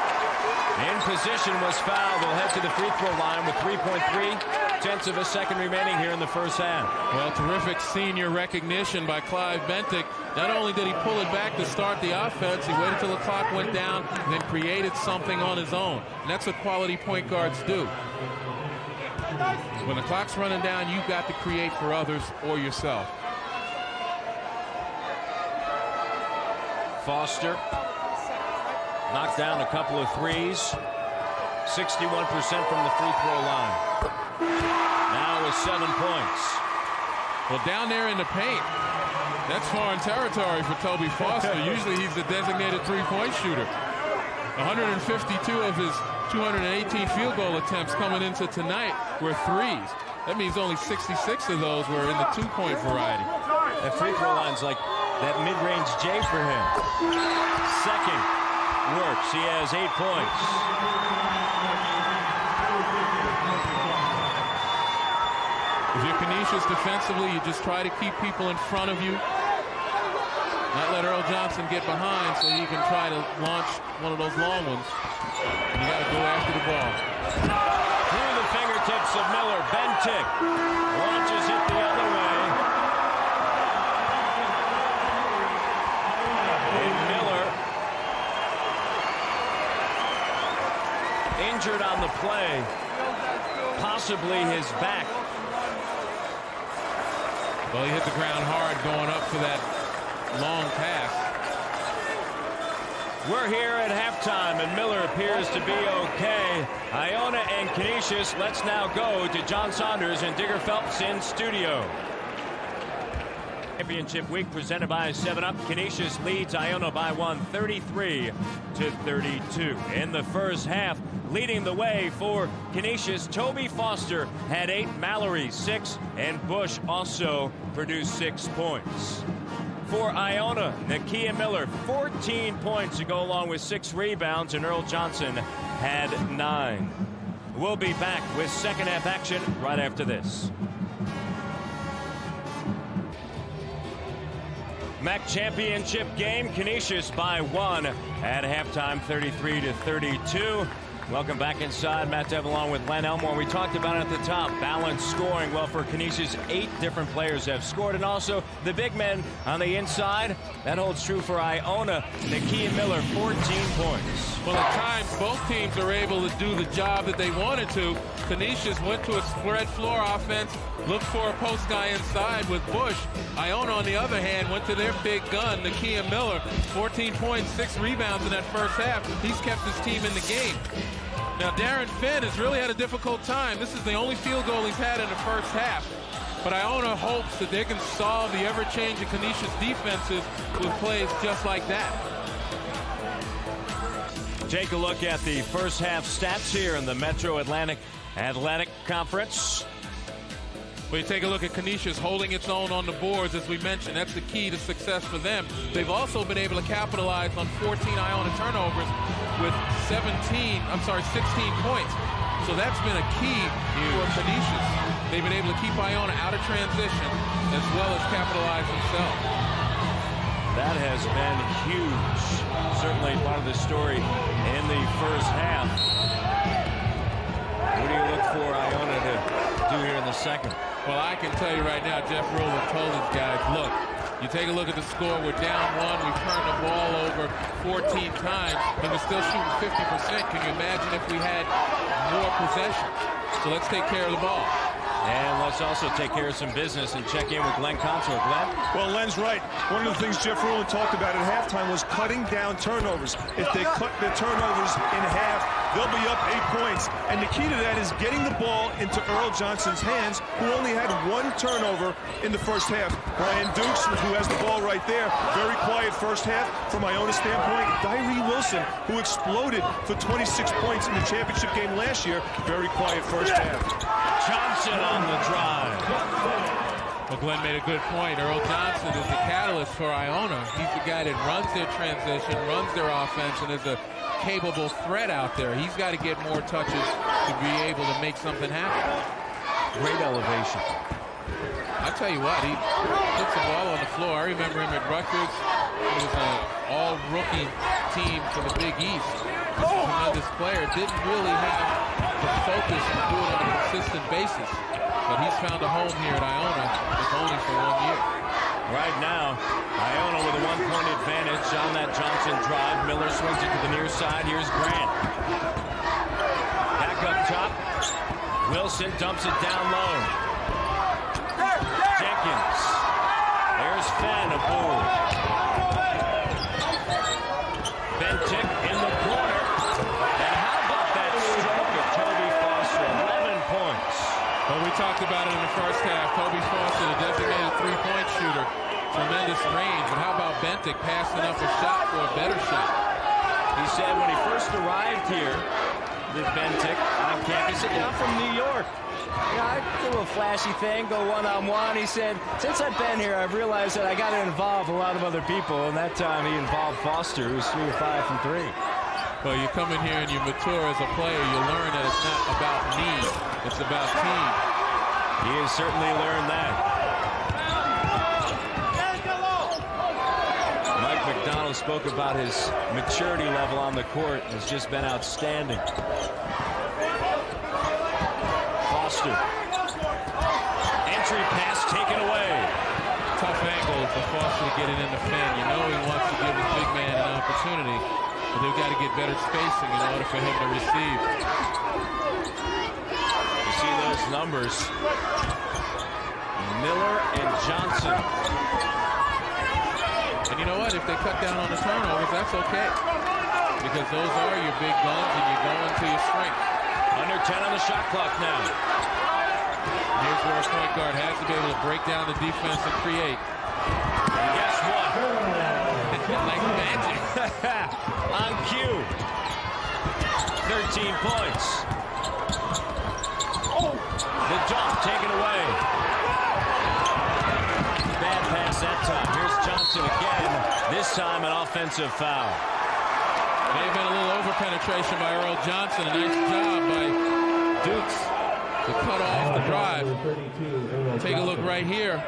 in position was fouled. Will head to the free throw line with 3.3 of a second remaining here in the first half. Well, terrific senior recognition by Clive Bentic. Not only did he pull it back to start the offense, he waited till the clock went down and then created something on his own. And that's what quality point guards do. When the clock's running down, you've got to create for others or yourself. Foster knocked down a couple of threes. 61% from the free throw line. Now with 7 points. Well, down there in the paint, that's foreign territory for Toby Foster. Usually he's the designated three-point shooter. 152 of his 218 field goal attempts coming into tonight were threes. That means only 66 of those were in the two-point variety. That free throw line's like that mid-range J for him. Second works. He has 8 points. If you're Canisius defensively, you just try to keep people in front of you. Not let Earl Johnson get behind so you can try to launch one of those long ones. And you got to go after the ball. Through the fingertips of Miller. Bentic launches it the other way. And Miller injured on the play. Possibly his back. Well, he hit the ground hard going up for that long pass. We're here at halftime, and Miller appears to be okay. Iona and Canisius, let's now go to John Saunders and Digger Phelps in studio. Championship week presented by 7-Up. Canisius leads Iona by 133-32. In the first half, leading the way for Canisius, Toby Foster had 8, Mallory 6, and Bush also produced 6 points. For Iona, Nakia Miller, 14 points to go along with 6 rebounds, and Earl Johnson had 9. We'll be back with second half action right after this. MAAC championship game, Canisius by 1 at halftime, 33-32. Welcome back inside. Matt Dev along with Len Elmore. We talked about it at the top, balanced scoring. Well, for Canisius, 8 different players have scored, and also the big men on the inside. That holds true for Iona. Nakia Miller, 14 points. Well, at times both teams are able to do the job that they wanted to. Canisius went to a spread floor offense, looked for a post guy inside with Bush. Iona, on the other hand, went to their big gun, Nakia Miller. 14 points, 6 rebounds in that first half. He's kept his team in the game. Now, Darren Finn has really had a difficult time. This is the only field goal he's had in the first half. But Iona hopes that they can solve the ever-changing Canisius defenses with plays just like that. Take a look at the first half stats here in the Metro Atlantic Conference. Well, you take a look at Canisius holding its own on the boards, as we mentioned. That's the key to success for them. They've also been able to capitalize on 14 Iona turnovers with 16 points. So that's been a key for Canisius. They've been able to keep Iona out of transition as well as capitalize themselves. That has been huge. Certainly part of the story in the first half. What do you look for Iona to do here in the second? Well, I can tell you right now, Jeff Rule told his guys, look, you take a look at the score, we're down 1, we've turned the ball over 14 times, and we're still shooting 50%. Can you imagine if we had more possession? So let's take care of the ball. And let's also take care of some business and check in with Glenn Consor. Glenn? Well, Len's right. One of the things Jeff Rulin talked about at halftime was cutting down turnovers. If they cut the turnovers in half, they'll be up 8 points. And the key to that is getting the ball into Earl Johnson's hands, who only had 1 turnover in the first half. Brian Dukes, who has the ball right there, very quiet first half from Iona standpoint. Tyree Wilson, who exploded for 26 points in the championship game last year, very quiet first half. Johnson on the drive. Well, Glenn made a good point. Earl Johnson is the catalyst for Iona. He's the guy that runs their transition, runs their offense, and is a capable threat out there. He's got to get more touches to be able to make something happen. Great elevation. I tell you what, he puts the ball on the floor. I remember him at Rutgers. It was an all-rookie team for the Big East. He's a tremendous player. Didn't really have the focus to do it on a consistent basis. But he's found a home here at Iona, if only for 1 year. Right now, Iona with a 1-point advantage on that Johnson drive. Miller swings it to the near side. Here's Grant. Back up top. Wilson dumps it down low. Jenkins. There's Fenn aboard. Bentic in the corner. And how about that stroke of Toby Foster? 11 points. Well, we talked about it in the first half. Toby Foster, the designated three-point shooter. Tremendous range. But how about Bentic passing up a shot for a better shot? He said when he first arrived here with Bentic on campus, he said, I'm from New York. I do a flashy thing, go one-on-one. He said, since I've been here, I've realized that I got to involve a lot of other people. And that time he involved Foster, who was 3 of 5 from 3. Well, you come in here and you mature as a player. You learn that it's not about me. It's about team. He has certainly learned that. Mike McDonald spoke about his maturity level on the court. It's just been outstanding. Foster. Entry pass taken away. Tough angle for Foster to get it in the Fenn. You know he wants to give his big man an opportunity, but they've got to get better spacing in order for him to receive. You see those numbers. Miller and Johnson. And you know what? If they cut down on the turnovers, that's okay. Because those are your big guns and you go into your strength. Under 10 on the shot clock now. Here's where a point guard has to be able to break down the defense and create. And guess what? Like magic. On cue. 13 points. The dunk taken away. Bad pass that time. Here's Johnson again. This time an offensive foul. May have been a little over-penetration by Earl Johnson. A nice job by Dukes to cut off the drive. Take a look right here.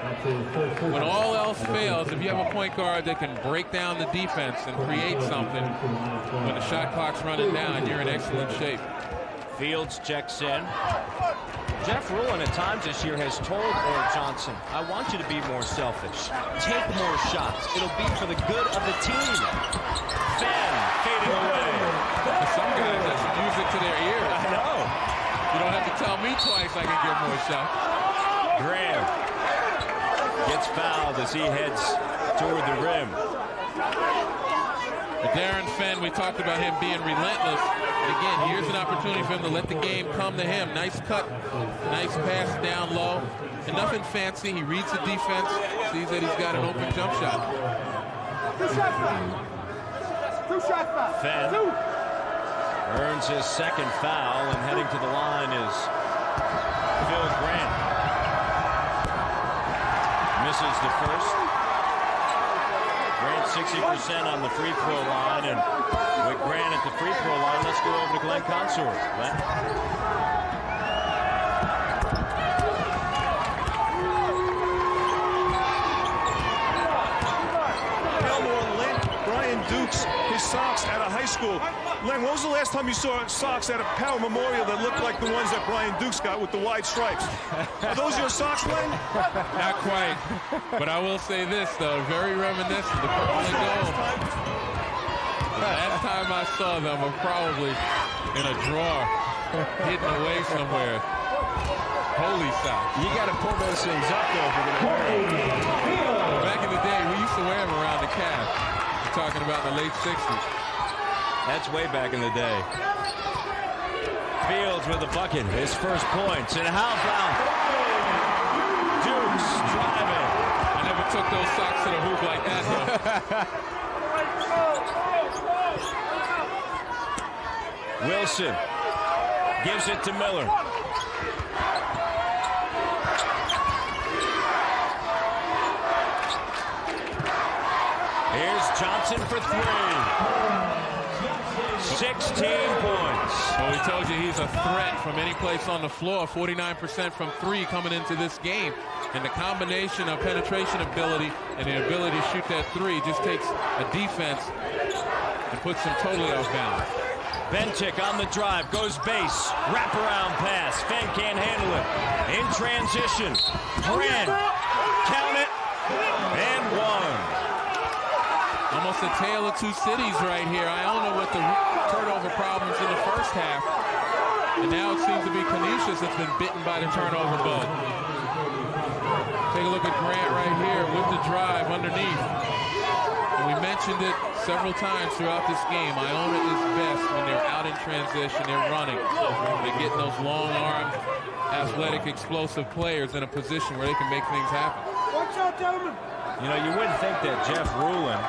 When all else fails, if you have a point guard that can break down the defense and create something, when the shot clock's running down, you're in excellent shape. Fields checks in. Jeff Rulin at times this year has told Earl Johnson, I want you to be more selfish. Take more shots. It'll be for the good of the team. Fenn fading away. Some guys, that's music to their ears. I know. You don't have to tell me twice I can get more shots. Graham gets fouled as he heads toward the rim. Darren Fenn, we talked about him being relentless. And again, here's an opportunity for him to let the game come to him. Nice cut, nice pass down low. And nothing fancy. He reads the defense, sees that he's got an open jump shot. Fenn earns his second foul, and heading to the line is Phil Grant. Misses the first. Grant 60% on the free throw line, and with Grant at the free throw line, let's go over to Glenn Consor. Glenn? Elmore lent Brian Dukes his socks out of high school. Len, when was the last time you saw socks at a Power Memorial that looked like the ones that Brian Dukes got with the wide stripes? Are those your socks, Len? Not quite. But I will say this, though, very reminiscent. The purple and gold. The last time I saw them were probably in a drawer, hidden away somewhere. Holy socks. You got to pull those things up, though, if you're going to wear them. Back in the day, we used to wear them around the calf. We're talking about the late 60s. That's way back in the day. Fields with the bucket, his first points, and how about Dukes driving. I never took those socks to the hoop like that, though. Wilson gives it to Miller. Here's Johnson for three. 16 points. Well, we told you he's a threat from any place on the floor. 49% from three coming into this game. And the combination of penetration ability and the ability to shoot that three just takes a defense and puts them totally off balance. Bentic on the drive, goes base, wraparound pass. Fenn can't handle it. In transition, Grant, count it, and one. Almost a tale of two cities right here. Iona with the turnover problems in the first half. And now it seems to be Canisius that's been bitten by the turnover bug. Take a look at Grant right here with the drive underneath. And we mentioned it several times throughout this game. Iona is best when they're out in transition, they're running. They're getting those long-armed, athletic, explosive players in a position where they can make things happen. You know, you wouldn't think that Jeff Rulin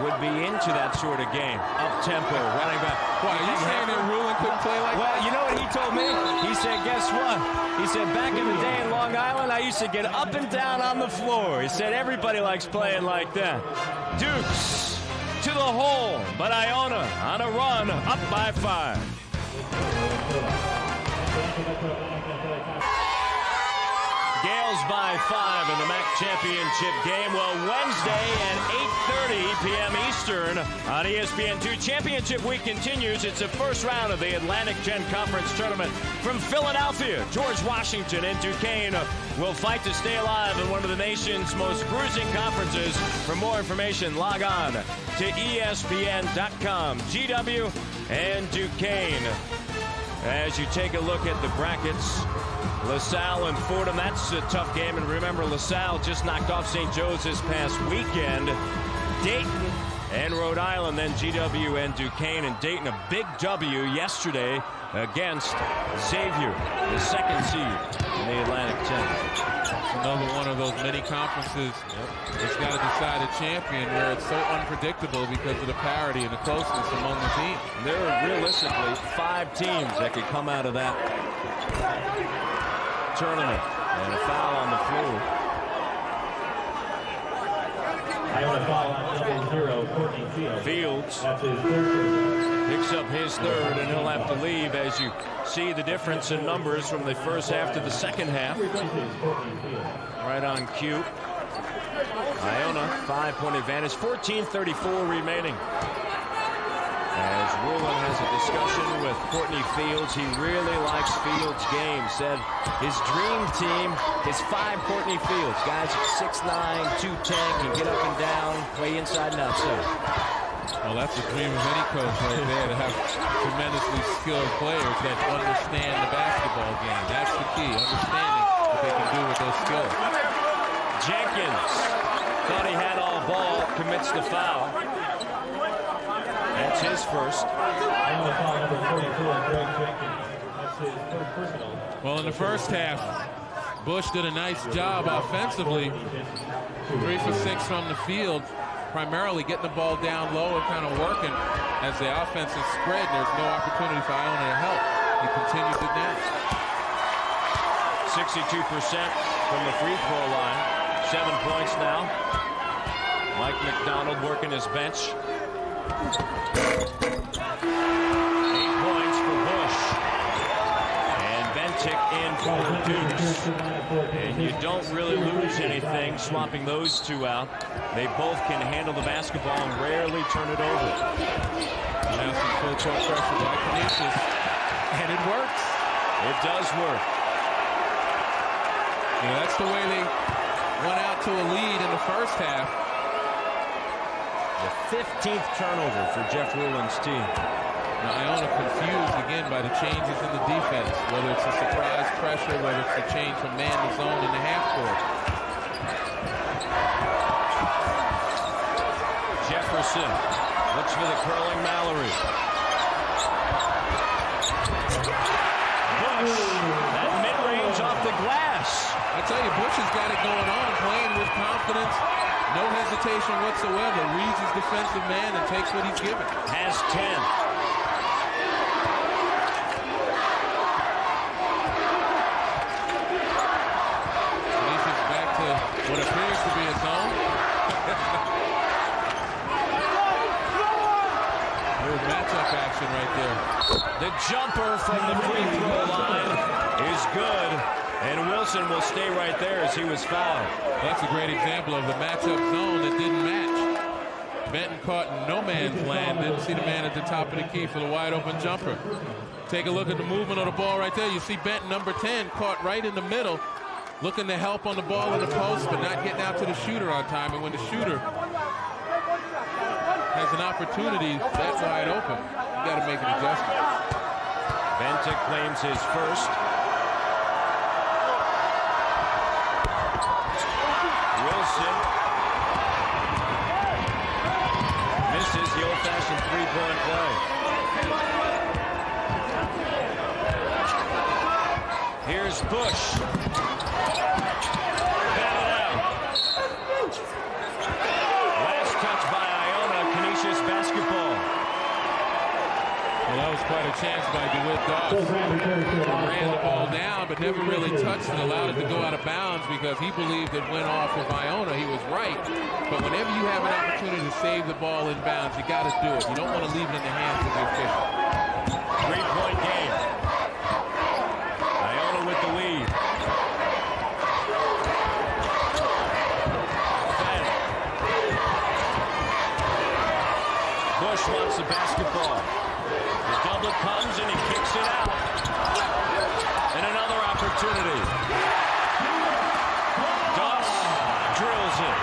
would be into that sort of game. Up-tempo, running back. What, are you saying that Rulin couldn't play like that? Well, you know what he told me? He said, guess what? He said, back in the day in Long Island, I used to get up and down on the floor. He said, everybody likes playing like that. Dukes to the hole, but Iona on a run, up by 5. Gales by 5 in the MAAC championship game. Well, Wednesday at 8:30 p.m. Eastern on ESPN2. Championship week continues. It's the first round of the Atlantic 10 Conference Tournament from Philadelphia. George Washington and Duquesne will fight to stay alive in one of the nation's most bruising conferences. For more information, log on to ESPN.com. GW and Duquesne. As you take a look at the brackets, LaSalle and Fordham, that's a tough game. And remember, LaSalle just knocked off St. Joe's this past weekend. Dayton and Rhode Island, then GW and Duquesne. And Dayton, a big W yesterday against Xavier, the second seed in the Atlantic 10. Another one of those many conferences that's got to decide a champion where it's so unpredictable because of the parity and the closeness among the teams. There are realistically 5 teams that could come out of that tournament. And a foul on the floor. Fields picks up his third, and he'll have to leave as you see the difference in numbers from the first half to the second half. Right on cue. Iona, 5-point advantage, 14:34 remaining. As Rulon has a discussion with Courtney Fields, he really likes Fields' game. Said his dream team is 5 Courtney Fields. Guys at 6'9", 210, can get up and down, play inside and outside. Well, that's the dream of any coach right there, to have tremendously skilled players that understand the basketball game. That's the key, understanding what they can do with those skills. Jenkins thought he had all ball, commits the foul. That's his first. Well, in the first half, Bush did a nice job offensively. 3 for 6 from the field, primarily getting the ball down low and kind of working. As the offense is spread, there's no opportunity for Iona to help. He continues it now. 62% from the free throw line. 7 points now. Mike McDonald working his bench. 8 points for Bush. And Bentic in for the Dukes. And you don't really lose anything swapping those two out. They both can handle the basketball and rarely turn it over. Now some full court pressure by Canisius. And it works. It does work. You know, that's the way they went out to a lead in the first half. The 15th turnover for Jeff Rulon's team. Now, Iona confused again by the changes in the defense, whether it's a surprise pressure, whether it's a change from man to zone in the half court. Jefferson looks for the curling Mallory. Bush, that mid-range off the glass. I tell you, Bush has got it going on, playing with confidence, no hesitation whatsoever. Reads his defensive man and takes what he's given. Has 10. Canisius back to what appears to be a zone. Little matchup action right there. The jumper from the free throw line is good. And Wilson will stay right there as he was fouled. That's a great example of the matchup zone that didn't match. Benton caught in no man's land. Didn't see the man at the top of the key for the wide open jumper. Take a look at the movement of the ball right there. You see Benton, number 10, caught right in the middle, looking to help on the ball in the post, but not getting out to the shooter on time. And when the shooter has an opportunity that wide open, you got to make an adjustment. Benton claims his first. Wilson misses the old-fashioned three-point play. Here's Bush. Batted out. Last touch by Iona. Canisius basketball. Well, that was quite a chance by DeWitt Doss. Ran the ball down, but never really touched it, allowed it to go out of bounds because he believed it went off of Iona. He was right. But whenever you have an opportunity to save the ball in bounds, you got to do it. You don't want to leave it in the hands of the official. 3-point game. Iona with the lead. Fed. Bush wants the basketball. The doublet comes and he kicks it out. And another opportunity. Doss drills it.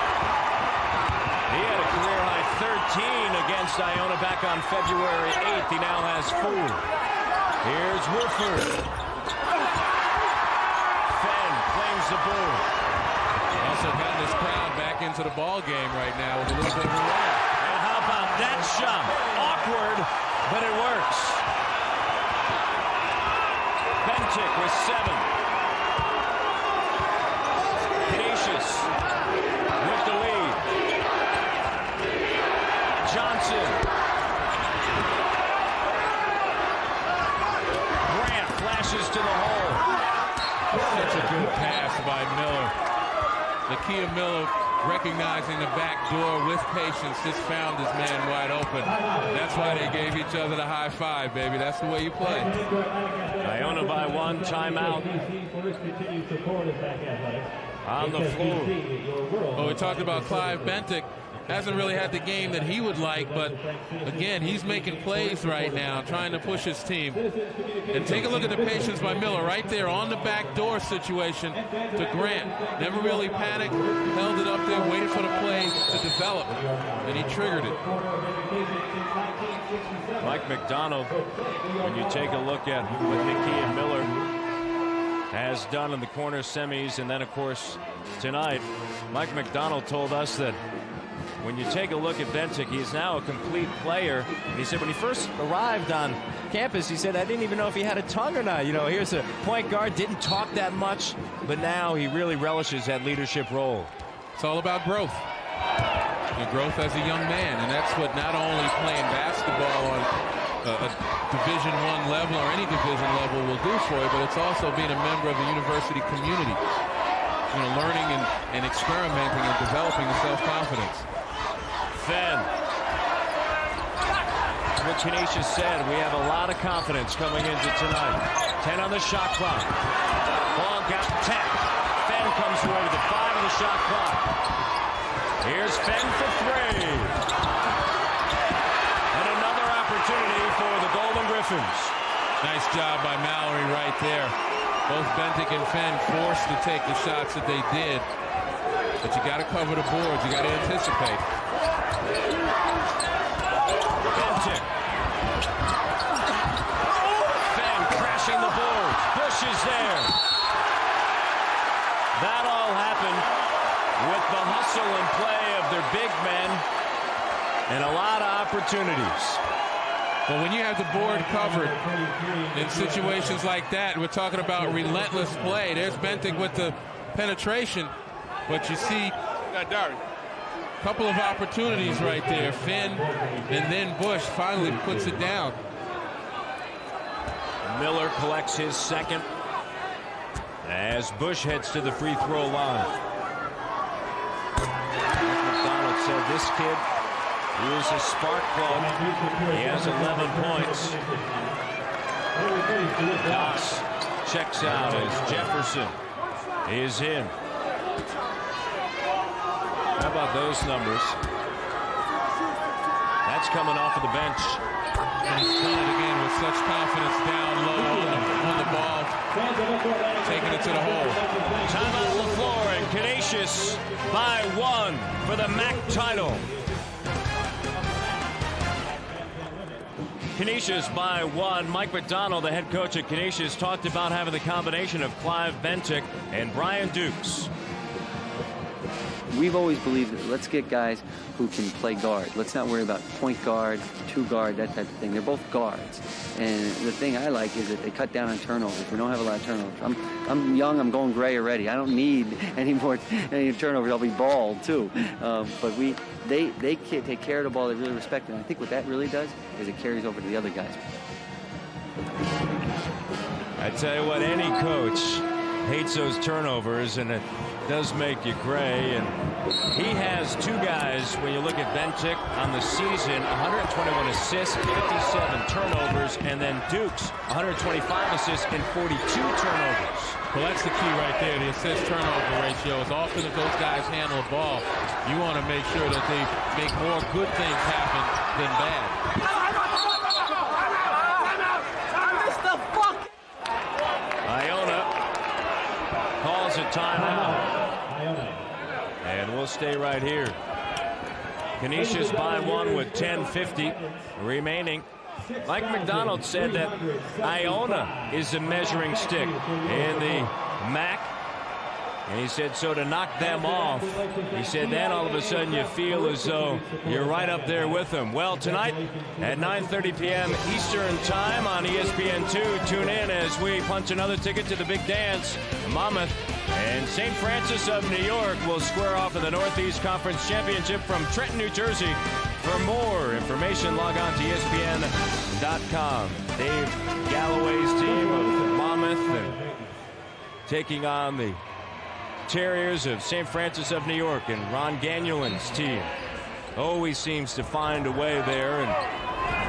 He had a career-high 13 against Iona back on February 8th. He now has 4. Here's Woodford. Fenn claims the ball. Also got this crowd back into the ball game right now with a little bit of a run. And how about that shot? Awkward, but it works. Bentic with 7. Canisius with the lead. Johnson. Grant flashes to the hole. Such a good pass by Miller. Lakia Miller, recognizing the back door with patience, just found this man wide open. That's why they gave each other the high five, baby. That's the way you play. Iona by 1, timeout. On the floor. Oh, we talked about Clive Bentic. hasn't really had the game that he would like, but again, he's making plays right now, trying to push his team. And take a look at the patience by Miller right there on the back door situation to Grant. Never really panicked, held it up there, waited for the play to develop, and he triggered it. Mike McDonald, when you take a look at what Nicky Miller has done in the corner semis, and then of course tonight, Mike McDonald told us that when you take a look at Bentic, he's now a complete player. And he said when he first arrived on campus, he said, I didn't even know if he had a tongue or not. You know, here's a point guard, didn't talk that much, but now he really relishes that leadership role. It's all about growth. The growth as a young man, and that's what not only playing basketball on a Division I level or any division level will do for you, but it's also being a member of the university community. You know, learning and experimenting and developing the self-confidence. Fenn. What Canisius said, we have a lot of confidence coming into tonight. 10 on the shot clock. Ball got 10. Fenn comes away with the 5 on the shot clock. Here's Fenn for 3. And another opportunity for the Golden Griffins. Nice job by Mallory right there. Both Bentic and Fenn forced to take the shots that they did. But you got to cover the boards. You got to anticipate. Bentic. Fenn crashing the boards. Bush is there. That all happened with the hustle and play of their big men and a lot of opportunities. But when you have the board covered in situations like that, we're talking about relentless play. There's Bentic with the penetration, but you see a couple of opportunities right there. Fenn and then Bush finally puts it down. Miller collects his second as Bush heads to the free throw line. McDonald said this kid is a spark plug. He has 11 points. Doss checks out as Jefferson is in. How about those numbers? That's coming off of the bench. And he's done it again with such confidence down low on the ball, taking it to the hole. Timeout on the floor, and Canisius by 1 for the MAAC title. Canisius by 1. Mike McDonald, the head coach at Canisius, talked about having the combination of Clive Bentic and Brian Dukes. We've always believed that let's get guys who can play guard. Let's not worry about point guard, two guard, that type of thing. They're both guards. And the thing I like is that they cut down on turnovers. We don't have a lot of turnovers. I'm young, I'm going gray already. I don't need any turnovers. I'll be bald too. But they take care of the ball. They really respect it. And I think what that really does is it carries over to the other guys. I tell you what, any coach hates those turnovers, and it does make you gray. And he has two guys, when you look at Bentic on the season, 121 assists, 57 turnovers, and then Dukes, 125 assists and 42 turnovers. Well, that's the key right there, the assist-turnover ratio. As often as those guys handle the ball, you want to make sure that they make more good things happen than bad. Iona calls a timeout. And we'll stay right here. Canisius by 1 with 10:50 remaining. Mike McDonald said that Iona is the measuring stick in the MAAC. And he said, so to knock them off, he said, then all of a sudden you feel as though you're right up there with them. Well, tonight at 9:30 p.m. Eastern Time on ESPN2, tune in as we punch another ticket to the big dance. Monmouth and St. Francis of New York will square off in the Northeast Conference Championship from Trenton, New Jersey. For more information, log on to ESPN.com. Dave Galloway's team of Monmouth and taking on the Terriers of St. Francis of New York, and Ron Ganulin's team always seems to find a way there in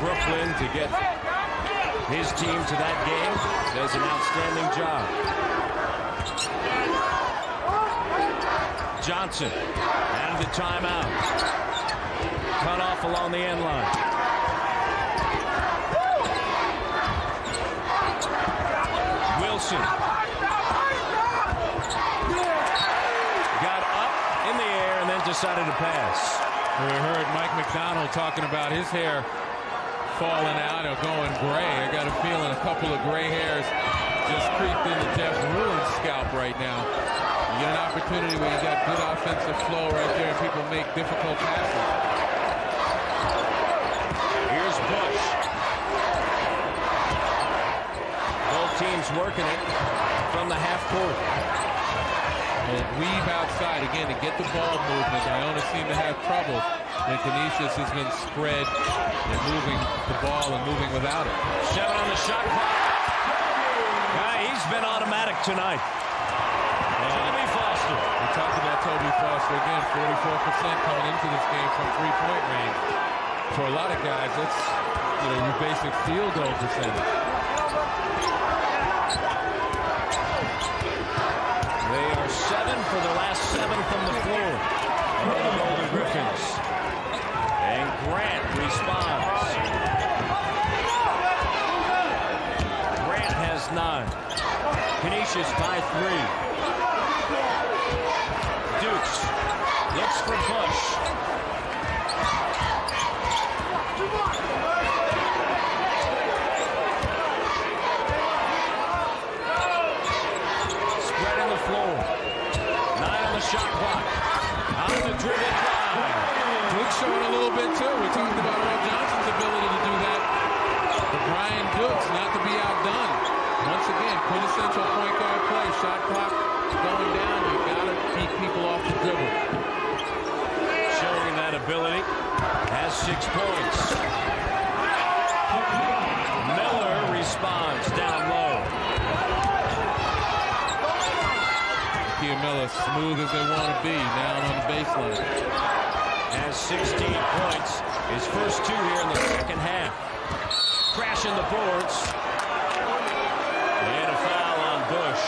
Brooklyn to get his team to that game. Does an outstanding job. Johnson out of the timeout. cut off along the end line. Wilson. Got up in the air and then decided to pass. We heard Mike McDonald talking about his hair falling out or going gray. I got a feeling a couple of gray hairs just creeped into Jeff Ruin's scalp right now. You get an opportunity where you got good offensive flow right there and people make difficult passes. Here's Bush. Both teams working it from the half court. And weave outside again to get the ball movement. Iona seem to have trouble when Canisius has been spread and moving the ball and moving without it. 7 on the shot clock. He's been automatic tonight. Toby Foster. We talked about Toby Foster again. 44% coming into this game from three-point range. For a lot of guys, that's your basic field goal percentage. They are 7 for the last 7 from the floor. The Golden Griffins. And Grant responds. Grant has 9. Canisius by 3. Dukes looks for Bush. Spreading the floor. 9 on the shot clock. Out of the dribble drive. Duke's showing a little bit too. We talked about Earl Johnson's ability to do that. But Brian Dukes not to be outdone. Once again, quintessential point guard play. Shot clock going down. You gotta beat people off the dribble. Showing that ability. Has 6 points. Miller responds down low. Miller smooth as they want to be down on the baseline. Has 16 points. His first 2 here in the second half. Crashing the boards. And a foul on Bush.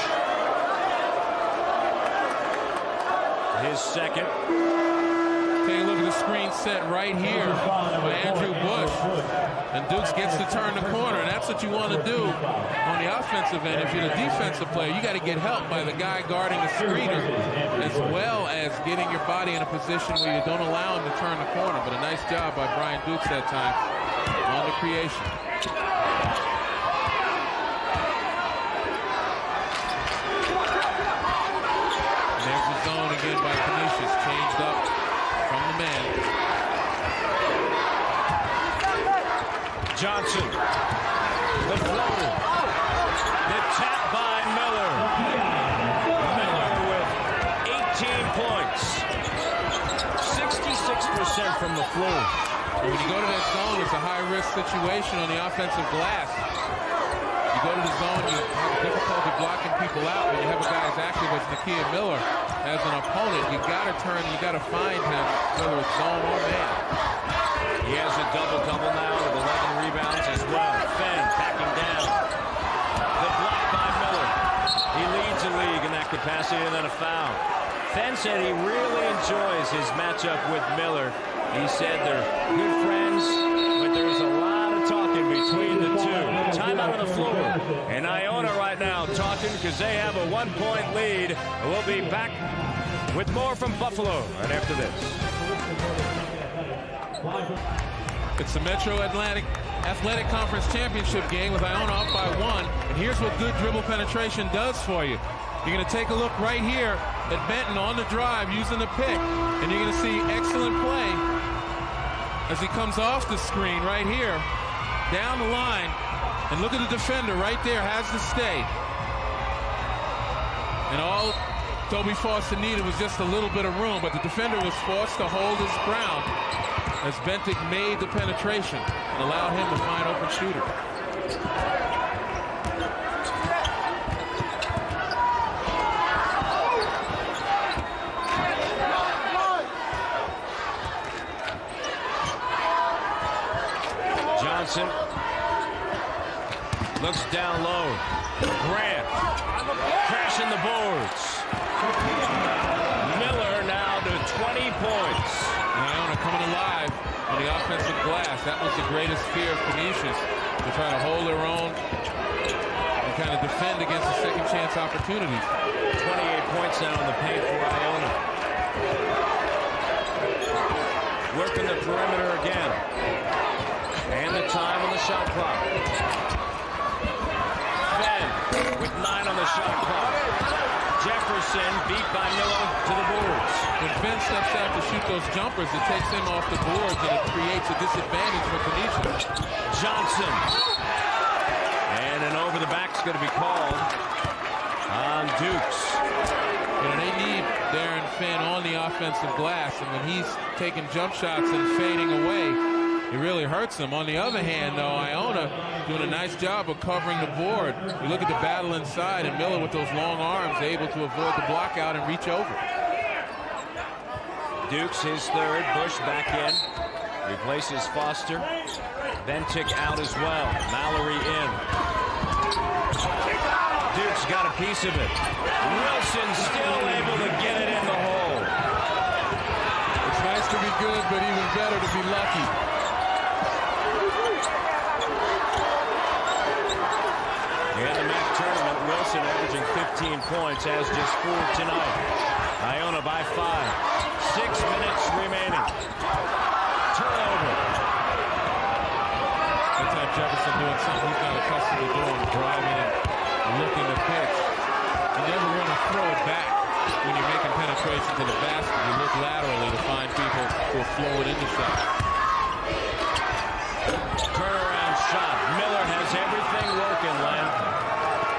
His second. Take a look at the screen set right here by Andrew Bush. And Dukes gets to turn the corner, and that's what you want to do on the offensive end. If you're the defensive player, you got to get help by the guy guarding the screener, as well as getting your body in a position where you don't allow him to turn the corner. But a nice job by Brian Dukes that time on the creation. And there's the zone again by Canisius, changed up from the man. Johnson, the floater, the tap by Miller. Miller with 18 points, 66% from the floor. So when you go to that zone, it's a high-risk situation on the offensive glass. You go to the zone, you have difficulty blocking people out. When you have a guy as active as Nakia Miller as an opponent, you got to turn, you got to find him, whether it's zone or man. He has a double-double now with 11 rebounds as well. Fenn backing down. The block by Miller. He leads the league in that capacity, and then a foul. Fenn said he really enjoys his matchup with Miller. He said they're good friends, but there's a lot of talking between the two. Time out on the floor. And Iona right now talking because they have a 1-point lead. We'll be back with more from Buffalo right after this. It's the Metro Athletic Conference Championship game with Iona up by 1. And here's what good dribble penetration does for you. You're going to take a look right here at Benton on the drive using the pick. And you're going to see excellent play as he comes off the screen right here, down the line. And look at the defender right there, has to stay. And all Toby Foster needed was just a little bit of room, but the defender was forced to hold his ground as Bentic made the penetration and allowed him to find open shooter. Johnson looks down low. Grant crashing the boards. Miller now to 20 points. Iona coming alive That was the greatest fear of Canisius, to try to hold their own and kind of defend against the second chance opportunities. 28 points now in the paint for Iona. Working the perimeter again. And the time on the shot clock. Fenn with 9 on the shot clock. Jefferson beat by Miller to the boards. When Fenn steps out to shoot those jumpers, it takes him off the boards and it creates a disadvantage for Canisius. Johnson. And an over the back's going to be called on Dukes. You know, they need Darren Fenn on the offensive glass, and when he's taking jump shots and fading away, it really hurts them. On the other hand, though, Iona doing a nice job of covering the board. You look at the battle inside, and Miller with those long arms able to avoid the block out and reach over. Dukes his third. Bush back in. Replaces Foster. Bentic out as well. Mallory in. Dukes got a piece of it. Wilson still able to get it in the hole. It's nice to be good, but even better to be lucky. In the MAAC tournament, Wilson averaging 15 points, has just 4 tonight. Iona by 5. 6 minutes remaining. Turnover. That time Jefferson doing something he's not accustomed to doing, driving and looking to pitch. You never want to throw it back. When you're making penetration to the basket, you look laterally to find people who are flowing into shots. Turnaround shot. Miller has everything working, Len.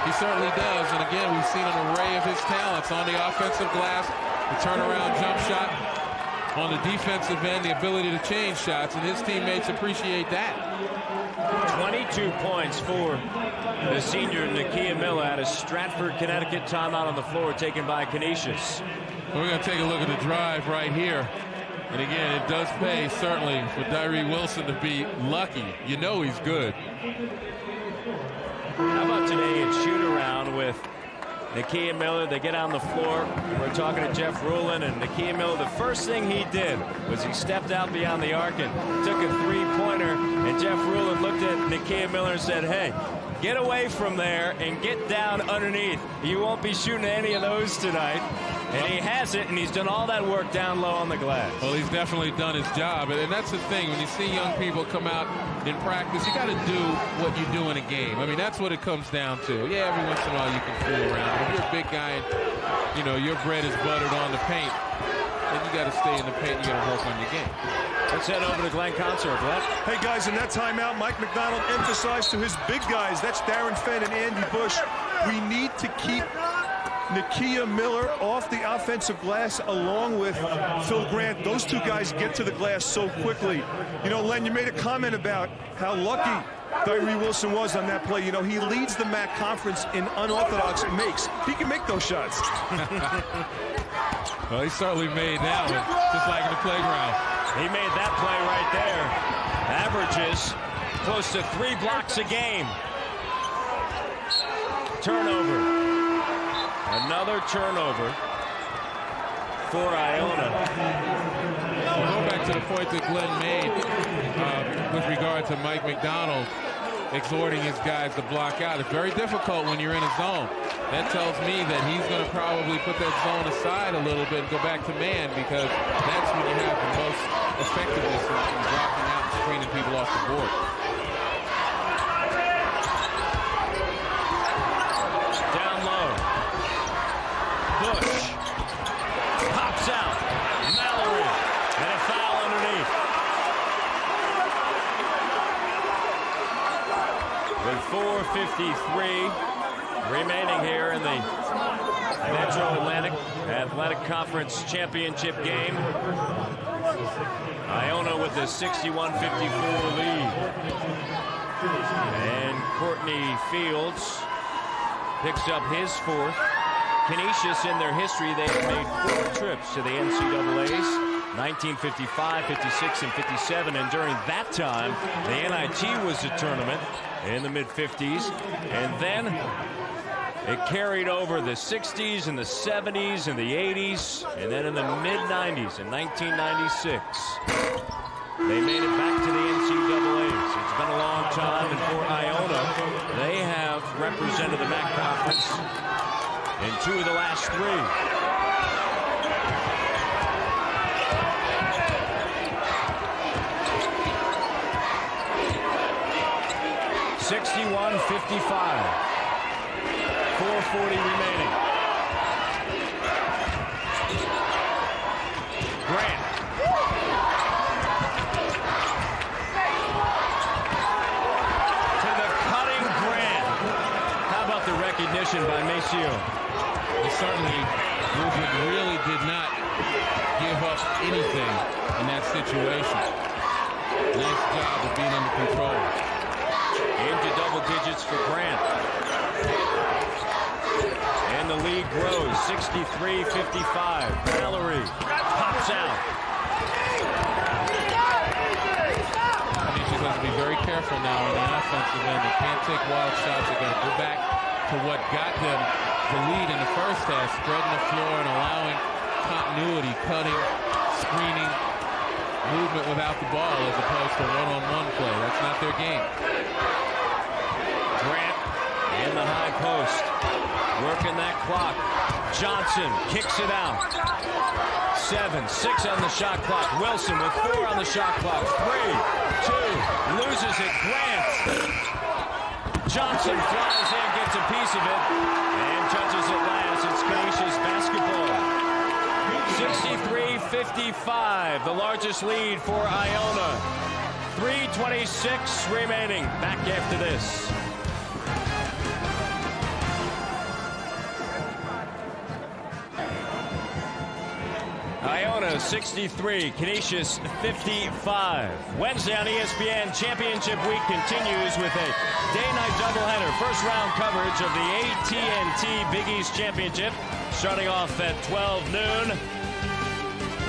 He certainly does, and again, we've seen an array of his talents on the offensive glass, the turnaround jump shot, on the defensive end, the ability to change shots, and his teammates appreciate that. 22 points for the senior Nakia Miller at a Stratford, Connecticut timeout on the floor taken by Canisius. We're going to take a look at the drive right here. And again, it does pay, certainly, for Tyree Wilson to be lucky. You know he's good. How about today at shoot-around with Nakia Miller? They get on the floor. We're talking to Jeff Rulin, and Nakia Miller, the first thing he did was he stepped out beyond the arc and took a three-pointer, and Jeff Rulin looked at Nakia Miller and said, hey, get away from there and get down underneath. You won't be shooting any of those tonight. And he has it, and he's done all that work down low on the glass. Well, he's definitely done his job. And that's the thing. When you see young people come out in practice, you got to do what you do in a game. I mean, that's what it comes down to. Yeah, every once in a while you can fool around. But if you're a big guy and, you know, your bread is buttered on the paint, then you got to stay in the paint and you got to work on your game. Let's head over to Glenn Consor. Glenn? Hey, guys, in that timeout, Mike McDonald emphasized to his big guys, that's Darren Fenn and Andy Bush, we need to keep Nakia Miller off the offensive glass along with Phil Grant. Those two guys get to the glass so quickly. You know, Len, you made a comment about how lucky Tyree Wilson was on that play. You know, he leads the MAAC conference in unorthodox makes. He can make those shots. Well, he certainly made that one, just like in the playground. He made that play right there. Averages close to 3 blocks a game. Turnover. Another turnover for Iona. We'll go back to the point that Glenn made with regard to Mike McDonald exhorting his guys to block out. It's very difficult when you're in a zone. That tells me that he's going to probably put that zone aside a little bit and go back to man, because that's when you have the most effectiveness in blocking out and screening people off the board. Down low. Bush pops out. Mallory, and a foul underneath. With 4:53 remaining here in the Metro Atlantic Athletic Conference Championship game. Iona with a 61-54 lead. And Courtney Fields picks up his 4th. Canisius, in their history, they have made 4 trips to the NCAAs, 1955, 56, and 57. And during that time, the NIT was a tournament in the mid-50s. And then it carried over the 60s and the 70s and the 80s. And then in the mid-90s, in 1996. They made it back to the NCAAs. It's been a long time, and for Iona, they have represented the MAAC Conference in 2 of the last 3. 61-55. 4:40 remaining. Grant. To the cutting Grant. How about the recognition by Maceo? Well, certainly, Movement really did not give up anything in that situation. Nice job of being under control. Into double digits for Grant. And the lead grows, 63-55. Valerie pops out. Canisius has to be very careful now on the offensive end. They can't take wild shots. They got to go back to what got them the lead in the first half, spreading the floor and allowing continuity, cutting, screening, movement without the ball as opposed to one-on-one play. That's not their game. Grant in the high post, working that clock. Johnson kicks it out. 7, 6 on the shot clock. Wilson with 4 on the shot clock. 3, 2, loses it. Grant. Johnson flies in, gets a piece of it, and touches it last. It's Canisius basketball. 63-55, the largest lead for Iona. 3:26 remaining. Back after this. Iona 63, Canisius 55. Wednesday on ESPN, Championship Week continues with a day-night doubleheader. First round coverage of the AT&T Big East Championship, starting off at 12 noon.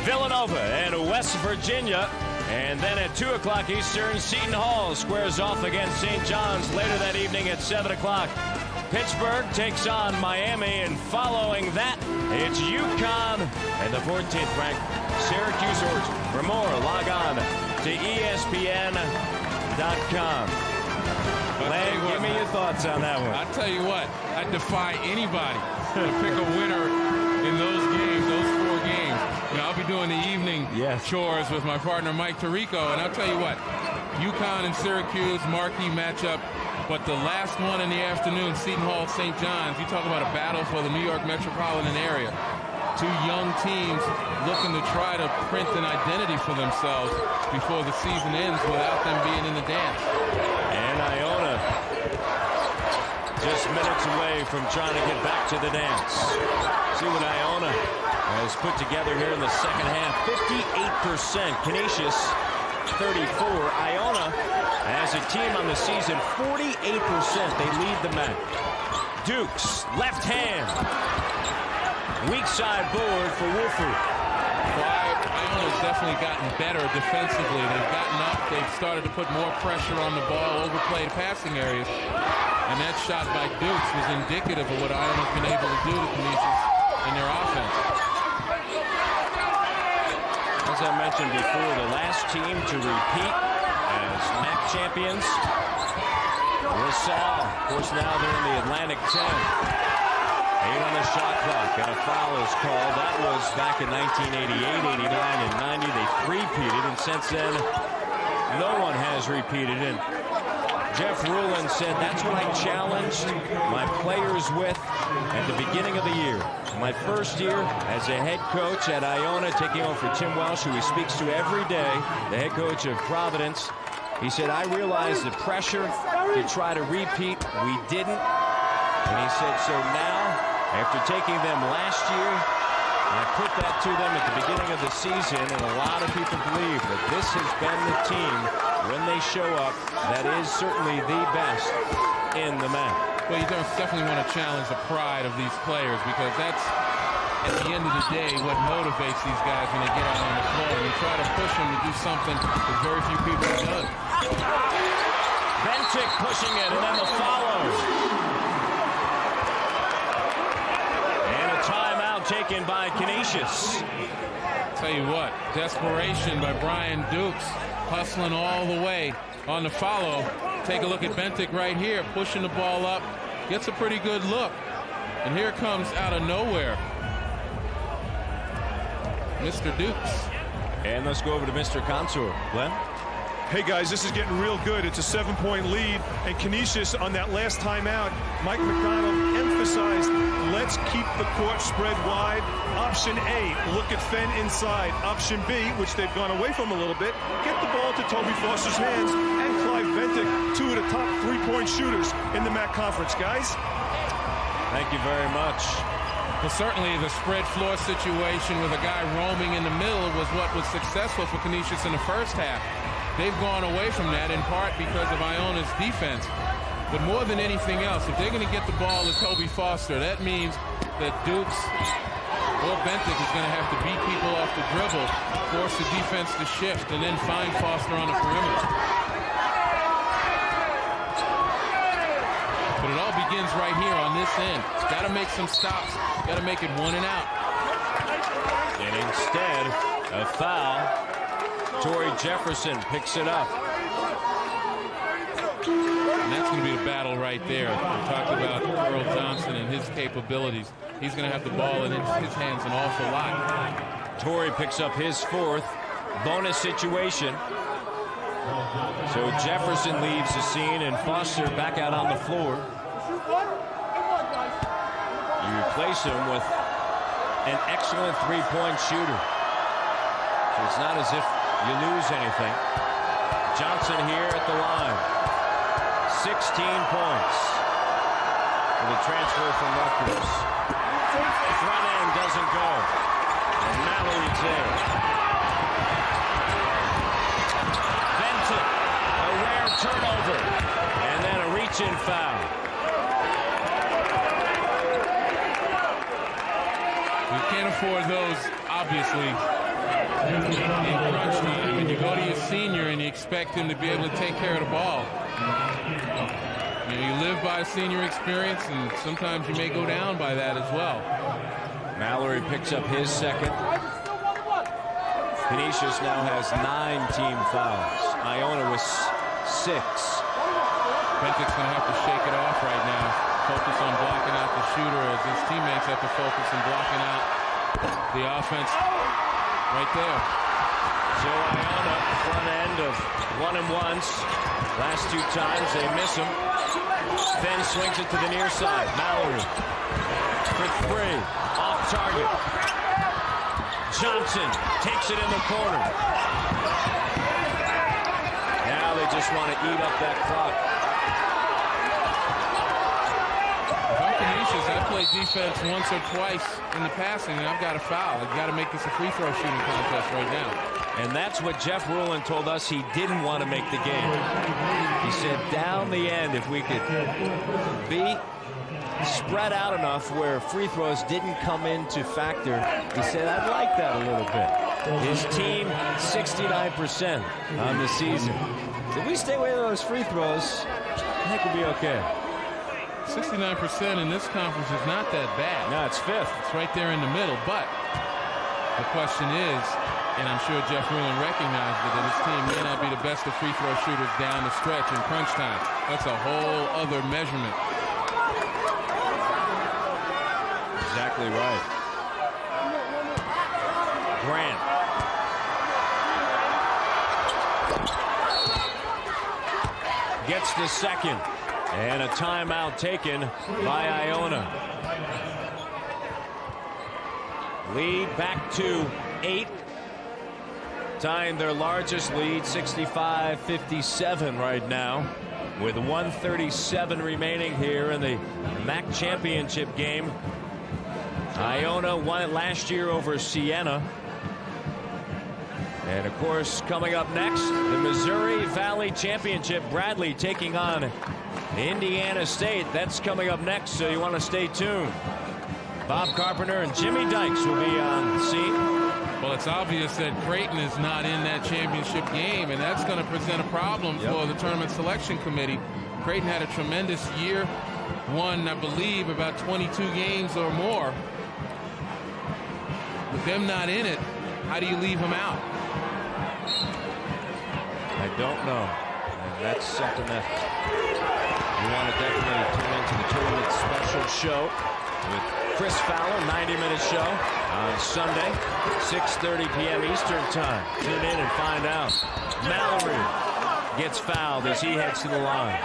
Villanova and West Virginia. And then at 2 o'clock Eastern, Seton Hall squares off against St. John's later that evening at 7 o'clock. Pittsburgh takes on Miami, and following that, it's UConn and the 14th ranked Syracuse Orange. For more, log on to ESPN.com. Lang, give me your thoughts on that one. I tell you what, I defy anybody to pick a winner in those games, those 4 games. You know, I'll be doing the evening chores with my partner Mike Tirico, and I'll tell you what, UConn and Syracuse, marquee matchup. But the last one in the afternoon, Seton Hall, St. John's, you talk about a battle for the New York metropolitan area. 2 young teams looking to try to print an identity for themselves before the season ends without them being in the dance. And Iona just minutes away from trying to get back to the dance. See what Iona has put together here in the second half. 58%. Canisius 34. Iona, as a team on the season, 48%. They lead the MAAC. Dukes, left hand. Weak side board for Wolford. Iona's definitely gotten better defensively. They've gotten up. They've started to put more pressure on the ball, overplayed passing areas. And that shot by Dukes was indicative of what Iona's been able to do to Canisius in their offense. As I mentioned before, the last team to repeat as MAAC champions. LaSalle, of course, now they're in the Atlantic 10. 8 on the shot clock, and a foul is called. That was back in 1988, 89, and 90. They three-peated, and since then, no one has repeated. And Jeff Rulin said, that's what I challenged my players with at the beginning of the year. My first year as a head coach at Iona, taking over for Tim Welsh, who he speaks to every day, the head coach of Providence. He said, I realized the pressure to try to repeat. We didn't. And he said, so now, after taking them last year, I put that to them at the beginning of the season, and a lot of people believe that this has been the team, when they show up, that is certainly the best in the MAAC. Well, you definitely want to challenge the pride of these players, because that's, at the end of the day, what motivates these guys when they get out on the floor. And you try to push them to do something that very few people have done. Bentic pushing it, and then the follow. And a timeout taken by Canisius. Tell you what, desperation by Brian Dukes. hustling all the way on the follow. Take a look at Bentic right here, pushing the ball up, gets a pretty good look. And here comes out of nowhere Mr. Dukes. And let's go over to Mr. Contour. Glenn? Hey guys, this is getting real good. It's a 7-point lead, and Canisius on that last timeout, Mike McDonald emphasized, let's keep the court spread wide. Option A, look at Fenn inside. Option B, which they've gone away from a little bit, get the ball to Toby Foster's hands, and Clive Bentic, 2 of the top 3-point shooters in the MAAC conference, guys. Thank you very much. Well, certainly the spread floor situation with a guy roaming in the middle was what was successful for Canisius in the first half. They've gone away from that in part because of Iona's defense. But more than anything else, if they're going to get the ball to Toby Foster, that means that Dukes or Bentic is going to have to beat people off the dribble, force the defense to shift, and then find Foster on the perimeter. But it all begins right here on this end. It's got to make some stops. Got to make it 1 and out. And instead, a foul. Torrey Jefferson picks it up. And that's going to be the battle right there. We talked about Earl Johnson and his capabilities. He's going to have the ball in his hands an awful lot. Torrey picks up his 4th. Bonus situation. So Jefferson leaves the scene and Foster back out on the floor. You replace him with an excellent 3-point shooter. So it's not as if you lose anything. Johnson here at the line. 16 points for the transfer from Rutgers. Front end doesn't go. And Mallory's there. Benton, a rare turnover. And then a reach-in foul. You can't afford those, obviously. In crunch time, and you go to your senior and you expect him to be able to take care of the ball. You live by senior experience, and sometimes you may go down by that as well. Mallory picks up his 2nd. Canisius now has 9 team fouls. Iona was 6. Bentic's going to have to shake it off right now. Focus on blocking out the shooter as his teammates have to focus on blocking out the offense. Right there. So Iona, front end of 1-and-1s. Last 2 times they miss him. Then swings it to the near side. Mallory for 3. Off target. Johnson takes it in the corner. Now they just want to eat up that clock. I played defense once or twice in the passing, and I've got a foul. I've got to make this a free throw shooting contest right now. And that's what Jeff Rulin told us he didn't want to make the game. He said down the end, if we could be spread out enough where free throws didn't come into factor, he said, I'd like that a little bit. His team, 69% on the season. If we stay away with those free throws, I think we'll be okay. 69% in this conference is not that bad. No, it's 5th. It's right there in the middle. But the question is, and I'm sure Jeff Rulin recognized it, that his team may not be the best of free throw shooters down the stretch in crunch time. That's a whole other measurement. Exactly right. Grant. Gets the 2nd. And a timeout taken by Iona. Lead back to 8. Tying their largest lead, 65-57 right now. With 1:37 remaining here in the MAAC championship game. Iona won it last year over Siena. And of course, coming up next, the Missouri Valley Championship. Bradley taking on Indiana State. That's coming up next, so you want to stay tuned. Bob Carpenter and Jimmy Dykes will be on the scene. Well, it's obvious that Creighton is not in that championship game, and that's going to present a problem for the tournament selection committee. Creighton had a tremendous year, won, I believe, about 22 games or more. With them not in it, how do you leave them out? I don't know. And that's something that you want to definitely tune into the tournament special show with Chris Fowler, 90-minute show on Sunday, 6:30 p.m. Eastern Time. Tune in and find out. Mallory gets fouled as he heads to the line.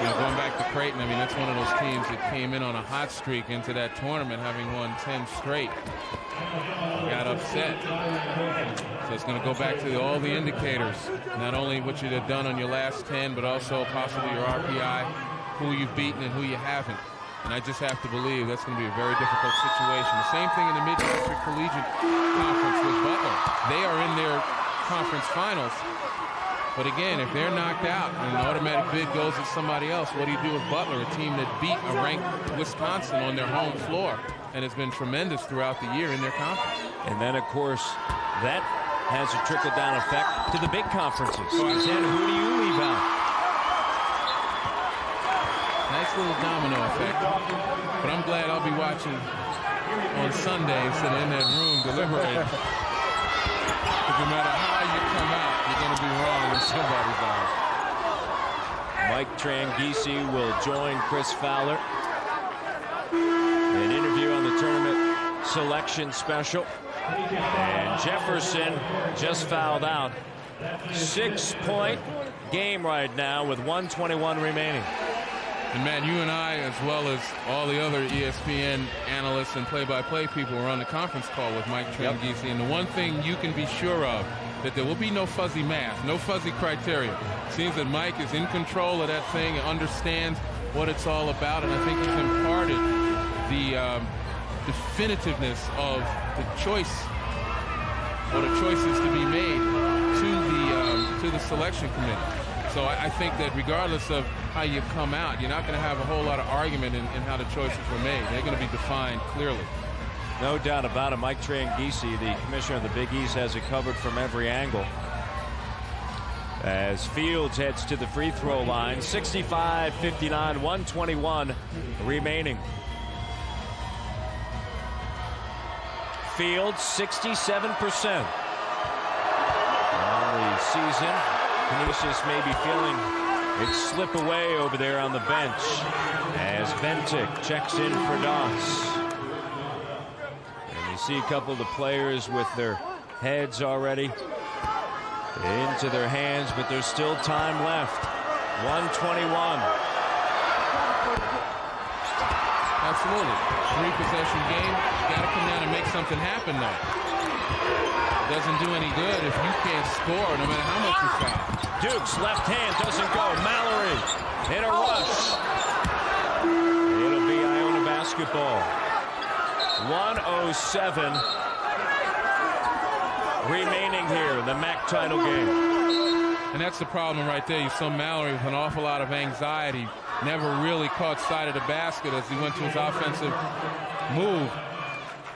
You know, going back to Creighton, I mean, that's one of those teams that came in on a hot streak into that tournament, having won 10 straight. Got upset. So it's going to go back to all the indicators, not only what you have done on your last 10, but also possibly your RPI, who you've beaten and who you haven't. And I just have to believe that's going to be a very difficult situation. The same thing in the Mid-District Collegiate Conference with Butler. They are in their conference finals. But again, if they're knocked out and an automatic bid goes to somebody else, what do you do with Butler, a team that beat a ranked Wisconsin on their home floor and has been tremendous throughout the year in their conference? And then, of course, that has a trickle-down effect to the big conferences. Then who do you leave out? Nice little domino effect. But I'm glad I'll be watching on Sunday instead of in that room deliberating. No matter how you come out, you're going to be wrong in somebody's eyes. Mike Tranghese will join Chris Fowler. An interview on the tournament selection special. And Jefferson just fouled out. 6-point game right now with 1:21 remaining. And Matt, you and I, as well as all the other ESPN analysts and play-by-play people, were on the conference call with Mike Tranghese. And the one thing you can be sure of, that there will be no fuzzy math, no fuzzy criteria. It seems that Mike is in control of that thing and understands what it's all about. And I think he's imparted the definitiveness of the choice, or the choices to be made to the selection committee. So I think that regardless of how you come out, you're not going to have a whole lot of argument in how the choices were made. They're going to be defined clearly. No doubt about it. Mike Tranghese, the commissioner of the Big East, has it covered from every angle. As Fields heads to the free throw line, 65-59, 1:21 remaining. Fields, 67%. On the season, Canisius may be feeling it slip away over there on the bench as Bentic checks in for Doss. And you see a couple of the players with their heads already into their hands, but there's still time left. 1:21. Absolutely. 3-possession game. Got to come down and make something happen, though. Doesn't do any good if you can't score, no matter how much you foul. Duke's left hand doesn't go. Mallory in a rush. It'll be Iona basketball. 1:07 remaining here in the MAAC title game. And that's the problem right there. You saw Mallory with an awful lot of anxiety. Never really caught sight of the basket as he went to his offensive move.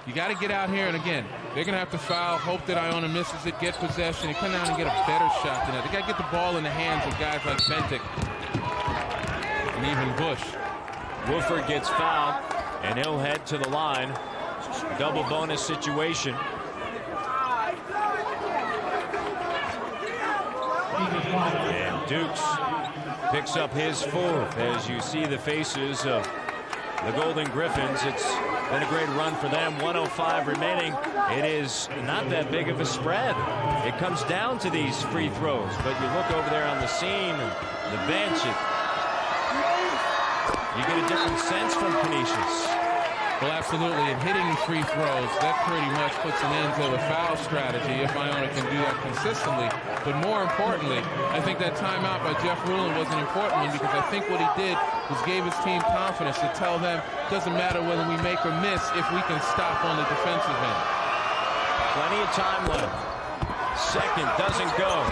You got to get out here, and again, they're going to have to foul, hope that Iona misses it, get possession, and come down and get a better shot than that. They got to get the ball in the hands of guys like Bentic and even Bush. Wooford gets fouled, and he'll head to the line. Double bonus situation. And Dukes picks up his fourth. As you see the faces of the Golden Griffins, it's been a great run for them. 1:05 remaining. It is not that big of a spread. It comes down to these free throws. But you look over there on the scene, and the bench, you get a different sense from Canisius. Well, absolutely. And hitting free throws, that pretty much puts an end to the foul strategy if Iona can do that consistently. But more importantly, I think that timeout by Jeff Ruland was an important one, because I think what he did was gave his team confidence to tell them it doesn't matter whether we make or miss if we can stop on the defensive end. Plenty of time left. Second doesn't go.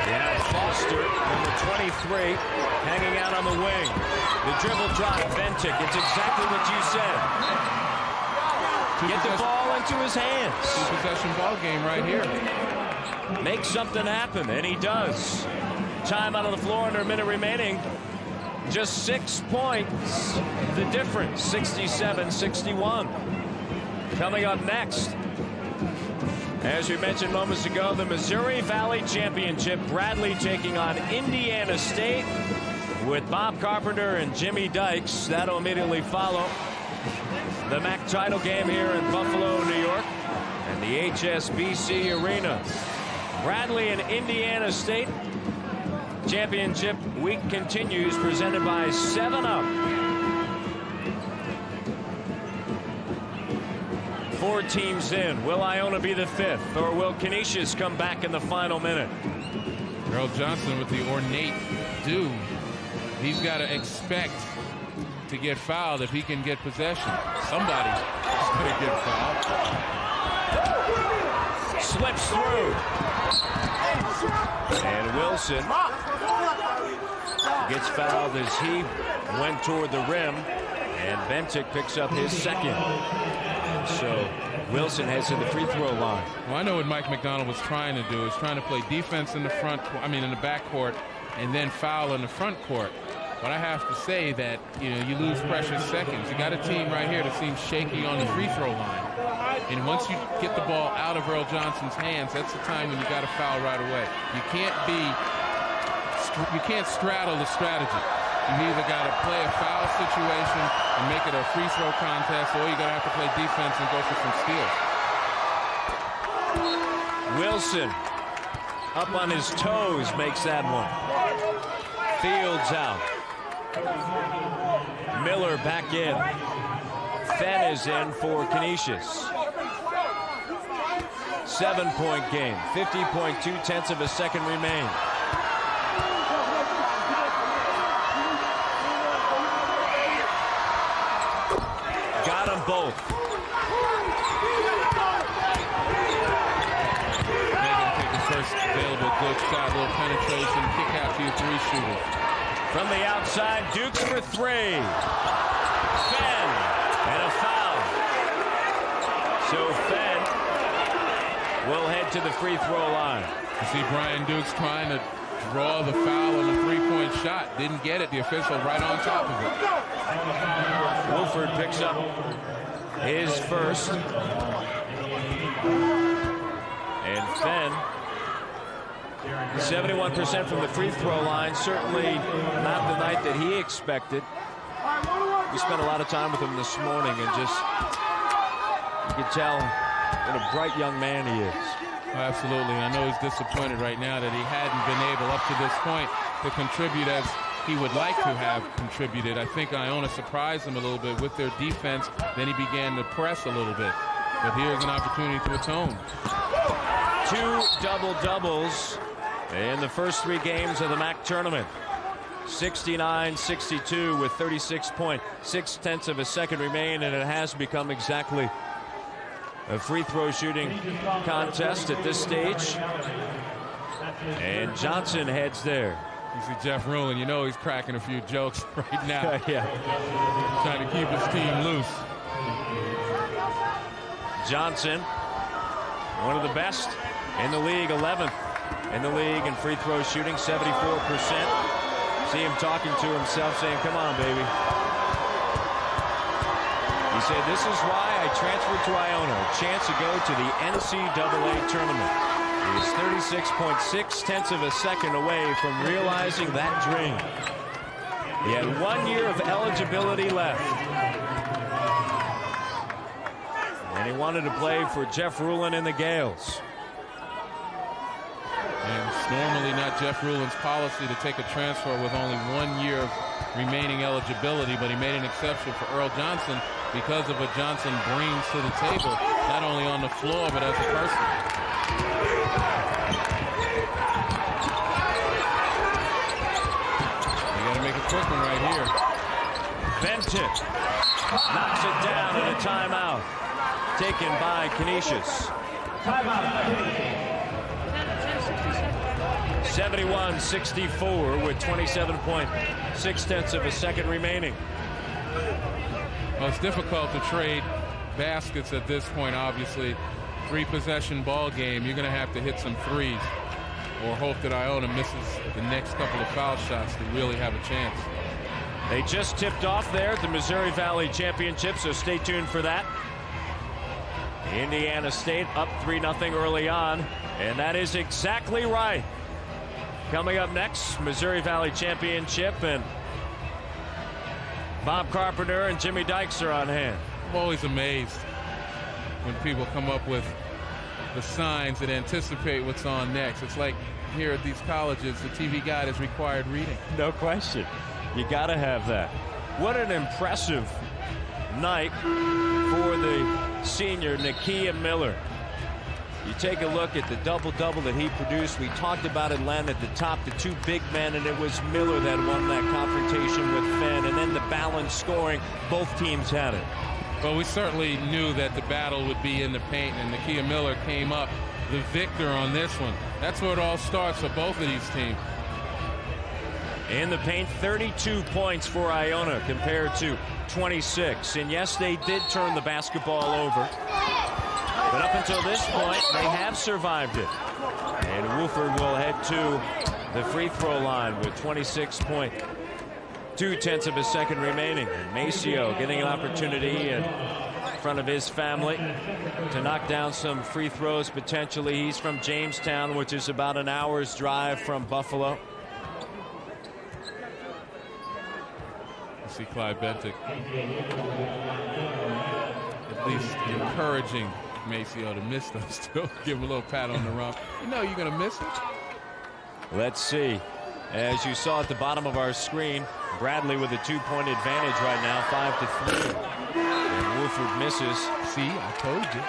Yeah, Foster, number 23, hanging out on the wing. The dribble drive, Bentic. It's exactly what you said. Get the ball into his hands. Two-possession ball game right here. Make something happen, and he does. Time out on the floor, under a minute remaining. Just 6 points. The difference, 67-61. Coming up next, As we mentioned moments ago, the Missouri Valley Championship. Bradley taking on Indiana State with Bob Carpenter and Jimmy Dykes. That'll immediately follow the MAAC title game here in Buffalo, New York, and the HSBC Arena. Bradley and Indiana State. Championship week continues, presented by 7-Up. 4 teams in. Will Iona be the 5th, or will Canisius come back in the final minute? Earl Johnson with the ornate do. He's got to expect to get fouled if he can get possession. Somebody's going to get fouled. Slips through. And Wilson gets fouled as he went toward the rim. And Bentic picks up his second. So Wilson heads to the free throw line. Well, I know what Mike McDonald was trying to do. Is trying to play defense in the in the backcourt, and then foul in the front court. But I have to say that, you lose precious seconds. You got a team right here that seems shaky on the free throw line. And once you get the ball out of Earl Johnson's hands, that's the time when you got to foul right away. You can't straddle the strategy. You either got to play a foul situation and make it a free throw contest, or you're going to have to play defense and go for some steals. Wilson up on his toes makes that one. Fields out. Miller back in. Fenn is in for Canisius. 7-point game. 50.2 seconds remain. Got them both. They're going to take the first available good shot, a little penetration, kick out to your 3 shooters. From the outside, Dukes for 3. Fenn, and a foul. So Fenn will head to the free throw line. You see Brian Dukes trying to draw the foul on the 3-point shot. Didn't get it. The official right on top of it. Wolford picks up his first. And Fenn, 71% from the free throw line. Certainly not the night that he expected. We spent a lot of time with him this morning, and just, you can tell what a bright young man he is. Absolutely. I know he's disappointed right now that he hadn't been able up to this point to contribute as he would like to have contributed. I think Iona surprised him a little bit with their defense. Then he began to press a little bit. But here's an opportunity to atone. 2 double-doubles in the first 3 games of the MAAC tournament. 69-62 with 36.6 seconds remain, and it has become exactly a free throw shooting contest at this stage. And Johnson heads there. You see Jeff Rulin, he's cracking a few jokes right now. Yeah. Trying to keep his team loose. Johnson, one of the best in the league, 11th in the league in free throw shooting, 74%. See him talking to himself, saying, "Come on, baby." He said, "This is why I transferred to Iona, a chance to go to the NCAA tournament." He's 36.6 seconds away from realizing that dream. He had 1 year of eligibility left. And he wanted to play for Jeff Rulin and the Gales. And it's normally not Jeff Rulin's policy to take a transfer with only 1 year of remaining eligibility, but he made an exception for Earl Johnson because of what Johnson brings to the table, not only on the floor, but as a person. You got to make a quick one right here. Bentic knocks it down in a timeout taken by Canisius. 71-64 with 27.6 seconds remaining. Well, it's difficult to trade baskets at this point, obviously. 3-possession ball game. You're going to have to hit some threes or hope that Iona misses the next couple of foul shots to really have a chance. They just tipped off there at the Missouri Valley Championship, so stay tuned for that. Indiana State up 3-0 early on, and that is exactly right. Coming up next, Missouri Valley Championship, and Bob Carpenter and Jimmy Dykes are on hand. I'm always amazed when people come up with the signs that anticipate what's on next. It's like here at these colleges, the TV guide is required reading. No question. You got to have that. What an impressive night for the senior Nakia Miller. You take a look at the double-double that he produced. We talked about Atlanta at the top, the two big men, and it was Miller that won that confrontation with Fenn, and then the balance scoring. Both teams had it. Well, we certainly knew that the battle would be in the paint, and Nakia Miller came up the victor on this one. That's where it all starts for both of these teams. In the paint, 32 points for Iona compared to 26. And yes, they did turn the basketball over. But up until this point, they have survived it. And Woolford will head to the free throw line with 26.2 of a second remaining. And Maceo getting an opportunity in front of his family to knock down some free throws potentially. He's from Jamestown, which is about an hour's drive from Buffalo. See Clyde Bentic at least encouraging Maceo to miss those two. Give him a little pat on the rump. You know you're going to miss it. Let's see. As you saw at the bottom of our screen, Bradley with a 2-point advantage right now, 5-3. And Woolford misses. See, I told you.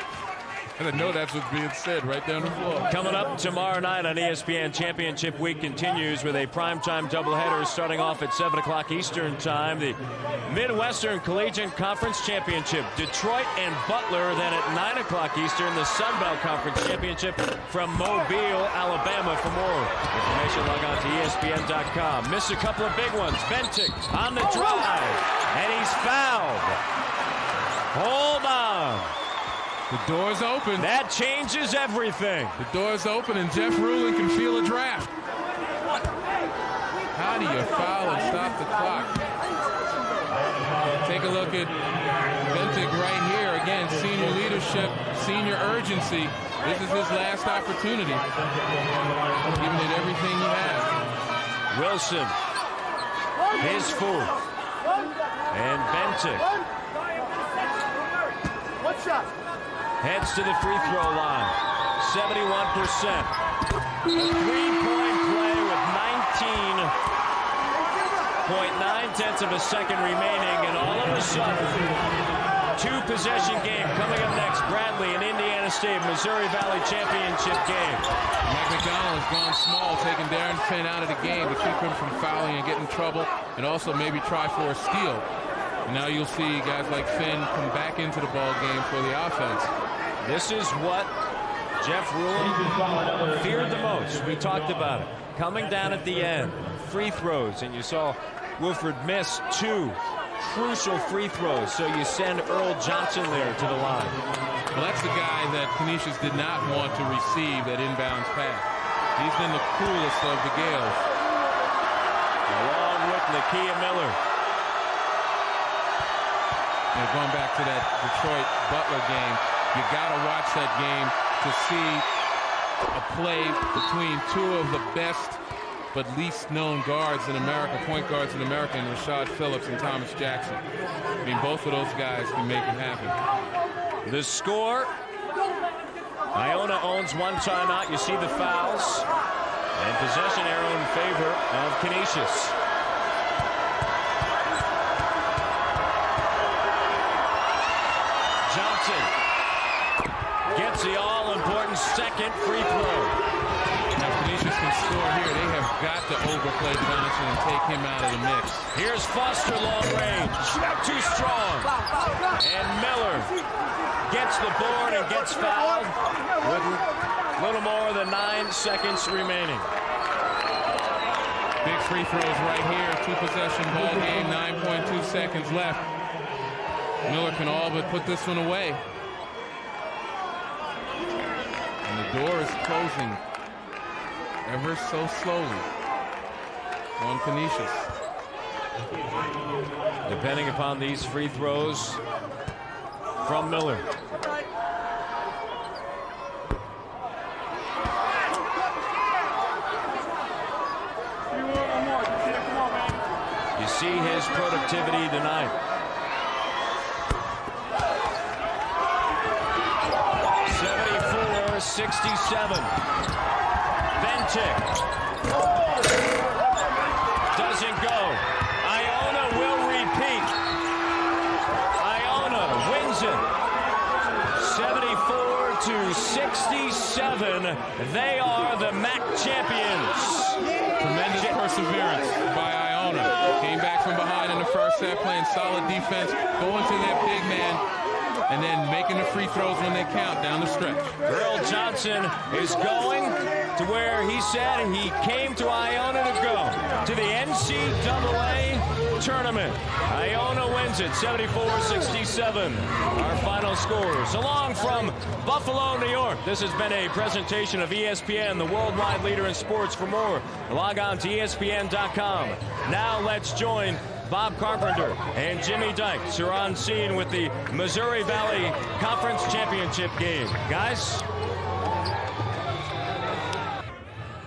And I know that's what's being said right down the floor. Coming up tomorrow night on ESPN, Championship Week continues with a primetime doubleheader starting off at 7 o'clock Eastern Time. The Midwestern Collegiate Conference Championship, Detroit and Butler. Then at 9 o'clock Eastern, the Sun Belt Conference Championship from Mobile, Alabama. For more information, log on to ESPN.com. Missed a couple of big ones. Bentic on the drive, and he's fouled. Hold on. The door's open. That changes everything. The door's open, and Jeff Rulin can feel a draft. How do you foul and stop the clock? Take a look at Bentic right here. Again, senior leadership, senior urgency. This is his last opportunity. Giving it everything he has. Wilson, his fourth. And Bentic heads to the free throw line. 71%. A three-point play with 19.9 of a second remaining, and all of a sudden, two-possession game coming up next. Bradley and Indiana State, Missouri Valley Championship game. Mike McDonald has gone small, taking Darren Fenn out of the game to keep him from fouling and getting in trouble, and also maybe try for a steal. And now you'll see guys like Fenn come back into the ball game for the offense. This is what Jeff Rulin feared the most. We talked about it. Coming down at the end, free throws, and you saw Woolford miss two crucial free throws. So you send Earl Johnson there to the line. Well, that's the guy that Canisius did not want to receive that inbounds pass. He's been the coolest of the Gales. Along with Nakia Miller. And going back to that Detroit-Butler game, you got to watch that game to see a play between two of the best but least known guards in America, point guards in America, in Rashad Phillips and Thomas Jackson. I mean, both of those guys can make it happen. The score, Iona owns one timeout. You see the fouls. And possession arrow in favor of Canisius. Johnson gets the all-important second free throw. Now, Canisius can score here. They have got to overplay Johnson and take him out of the mix. Here's Foster, long range. Too strong. And Miller gets the board and gets fouled with a little more than 9 seconds remaining. Big free throws right here. Two-possession ball game, 9.2 seconds left. Miller can all but put this one away. And the door is closing ever so slowly on Canisius. Depending upon these free throws from Miller. see his productivity tonight. 74-67. Bentic doesn't go. Iona will repeat. Iona wins it. 74-67. They are the MAAC champions. Tremendous perseverance by Iona. Came back from behind in the first set, playing solid defense, going to their big man, and then making the free throws when they count down the stretch. Earl Johnson is going to where he said he came to Iona to go, to the NCAA tournament. Iona wins it, 74-67. Our final scores. Along from Buffalo, New York, this has been a presentation of ESPN, the worldwide leader in sports. For more, log on to ESPN.com. Now let's join Bob Carpenter and Jimmy Dykes are on scene with the Missouri Valley Conference Championship game. Guys?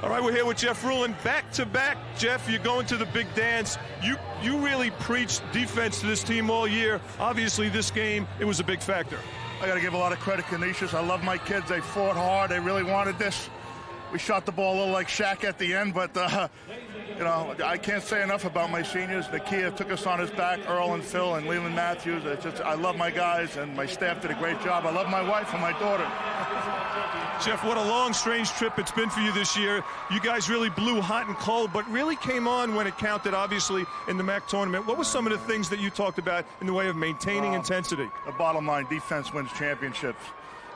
All right, we're here with Jeff Ruland. Back-to-back, Jeff, you're going to the big dance. You really preached defense to this team all year. Obviously, this game, it was a big factor. I got to give a lot of credit to Canisius. I love my kids. They fought hard. They really wanted this. We shot the ball a little like Shaq at the end, but you know, I can't say enough about my seniors. Nakia took us on his back, Earl and Phil and Leland Matthews. It's just, I love my guys, and my staff did a great job. I love my wife and my daughter. Jeff, what a long, strange trip it's been for you this year. You guys really blew hot and cold, but really came on when it counted, obviously, in the MAAC tournament. What were some of the things that you talked about in the way of maintaining intensity? The bottom line, defense wins championships.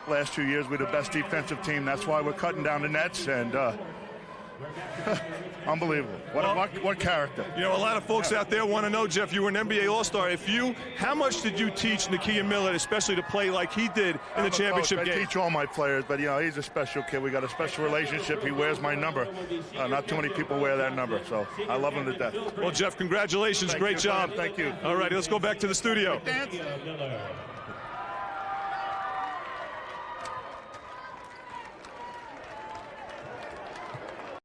Last 2 years, we're the best defensive team. That's why we're cutting down the nets, and unbelievable. What character. You know, a lot of folks out there want to know, Jeff, you were an NBA All-Star. How much did you teach Nakia Millett, especially to play like he did in the championship game? I teach all my players, but, you know, he's a special kid. We got a special relationship. He wears my number. Not too many people wear that number, so I love him to death. Well, Jeff, congratulations. Great job. Thank you. All right, let's go back to the studio.